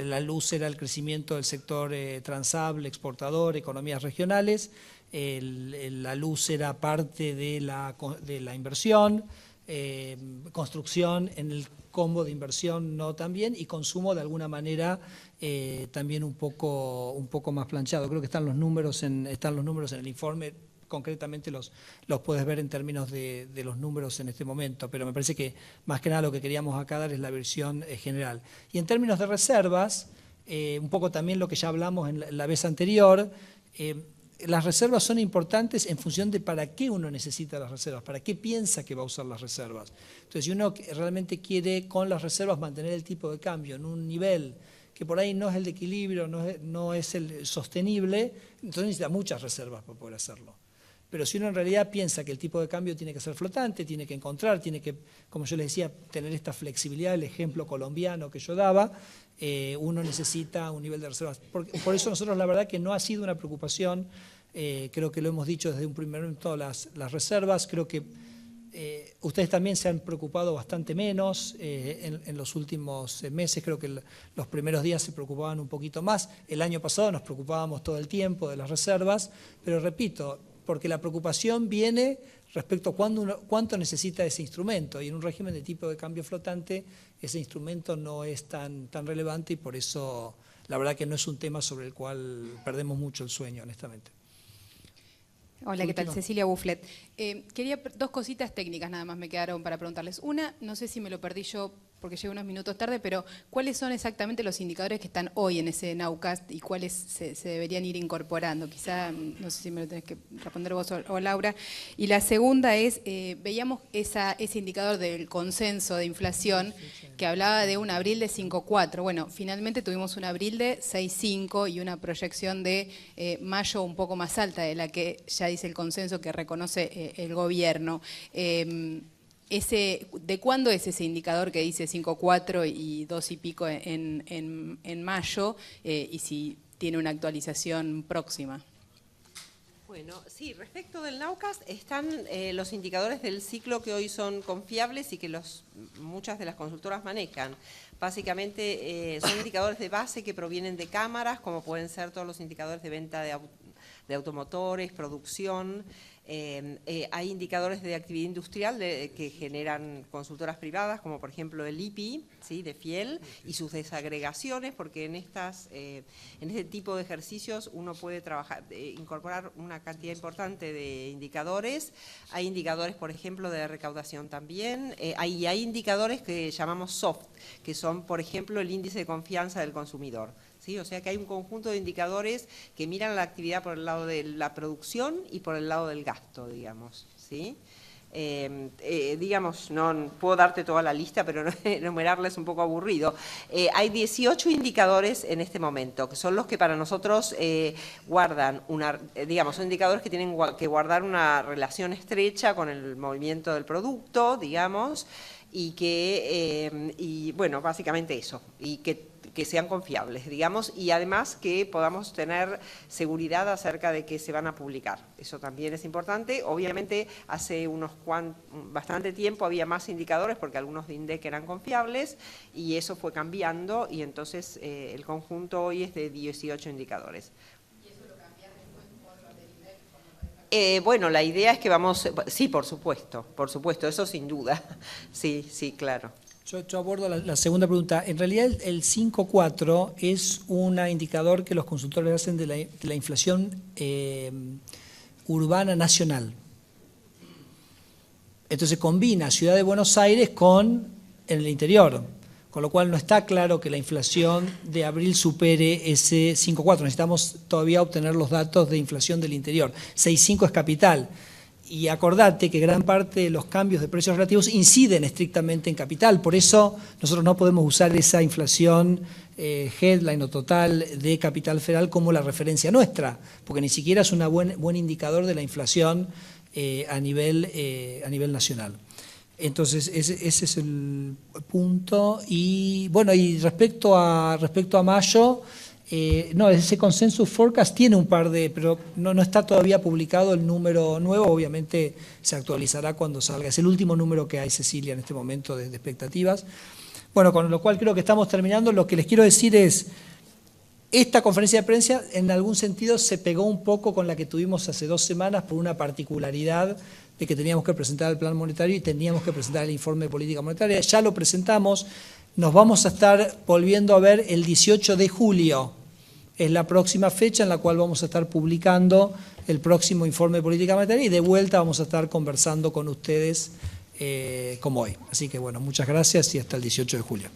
La luz era el crecimiento del sector transable, exportador, economías regionales, la luz era parte de la inversión, construcción en el combo de inversión no tan bien, y consumo de alguna manera también un poco más planchado. Creo que están los números en el informe, concretamente los puedes ver en términos de los números en este momento, pero me parece que más que nada lo que queríamos acá dar es la versión general. Y en términos de reservas, un poco también lo que ya hablamos en la vez anterior, las reservas son importantes en función de para qué uno necesita las reservas, para qué piensa que va a usar las reservas. Entonces, si uno realmente quiere con las reservas mantener el tipo de cambio en un nivel que por ahí no es el de equilibrio, no es el sostenible, entonces necesita muchas reservas para poder hacerlo. Pero si uno en realidad piensa que el tipo de cambio tiene que ser flotante, tiene que encontrar, tiene que, como yo les decía, tener esta flexibilidad, el ejemplo colombiano que yo daba, uno necesita un nivel de reservas. Por eso nosotros la verdad que no ha sido una preocupación, creo que lo hemos dicho desde un primer momento, las reservas, creo que ustedes también se han preocupado bastante menos en los últimos meses, creo que los primeros días se preocupaban un poquito más, el año pasado nos preocupábamos todo el tiempo de las reservas, pero repito, porque la preocupación viene respecto a cuánto necesita ese instrumento, y en un régimen de tipo de cambio flotante ese instrumento no es tan relevante, y por eso la verdad que no es un tema sobre el cual perdemos mucho el sueño, honestamente. Hola, ¿qué tal? Cecilia Bufflet. Quería dos cositas técnicas nada más me quedaron para preguntarles. Una, no sé si me lo perdí yo porque llegué unos minutos tarde, pero ¿cuáles son exactamente los indicadores que están hoy en ese Nowcast y cuáles se deberían ir incorporando? Quizá, no sé si me lo tenés que responder vos o Laura. Y la segunda es, veíamos ese indicador del consenso de inflación que hablaba de un abril de 5,4. Bueno, finalmente tuvimos un abril de 6,5 y una proyección de mayo un poco más alta de la que ya dice el consenso que reconoce el gobierno. ¿De cuándo es ese indicador que dice 5,4 y 2 y pico en mayo? Y si tiene una actualización próxima. Bueno, sí, respecto del Nowcast están los indicadores del ciclo que hoy son confiables y que muchas de las consultoras manejan. Básicamente son indicadores de base que provienen de cámaras, como pueden ser todos los indicadores de venta de automotores, producción. Hay indicadores de actividad industrial que generan consultoras privadas, como por ejemplo el IPI, ¿sí?, de Fiel, y sus desagregaciones, porque en este tipo de ejercicios uno puede incorporar una cantidad importante de indicadores. Hay indicadores, por ejemplo, de recaudación también. Hay indicadores que llamamos soft, que son, por ejemplo, el índice de confianza del consumidor. ¿Sí? O sea que hay un conjunto de indicadores que miran la actividad por el lado de la producción y por el lado del gasto, digamos. ¿Sí? Digamos, no puedo darte toda la lista, pero enumerarla es un poco aburrido. Hay 18 indicadores en este momento, que son los que para nosotros guardan son indicadores que tienen que guardar una relación estrecha con el movimiento del producto, digamos, y bueno, básicamente eso, y que sean confiables, digamos, y además que podamos tener seguridad acerca de que se van a publicar. Eso también es importante. Obviamente, hace bastante tiempo había más indicadores porque algunos de INDEC eran confiables y eso fue cambiando y entonces el conjunto hoy es de 18 indicadores. ¿Y eso lo cambias después por lo del INDEC? Bueno, la idea es que sí, por supuesto, eso sin duda. Sí, claro. Yo abordo la segunda pregunta. En realidad el 5,4 es un indicador que los consultores hacen de la inflación urbana nacional. Entonces combina Ciudad de Buenos Aires con el interior. con lo cual no está claro que la inflación de abril supere ese 5,4. Necesitamos todavía obtener los datos de inflación del interior. 6,5 es capital. Y acordate que gran parte de los cambios de precios relativos inciden estrictamente en capital. Por eso nosotros no podemos usar esa inflación headline o total de Capital Federal como la referencia nuestra, porque ni siquiera es un buen indicador de la inflación a nivel nacional. Entonces, ese es el punto. Y bueno, y respecto a mayo, no, ese consensus forecast tiene un par de, pero no está todavía publicado el número nuevo, obviamente se actualizará cuando salga. Es el último número que hay, Cecilia, en este momento de expectativas. Bueno, con lo cual creo que estamos terminando. Lo que les quiero decir es, esta conferencia de prensa en algún sentido se pegó un poco con la que tuvimos hace 2 semanas por una particularidad de que teníamos que presentar el plan monetario y teníamos que presentar el informe de política monetaria. Ya lo presentamos, nos vamos a estar volviendo a ver el 18 de julio. Es la próxima fecha en la cual vamos a estar publicando el próximo informe de política monetaria y de vuelta vamos a estar conversando con ustedes como hoy. Así que bueno, muchas gracias y hasta el 18 de julio.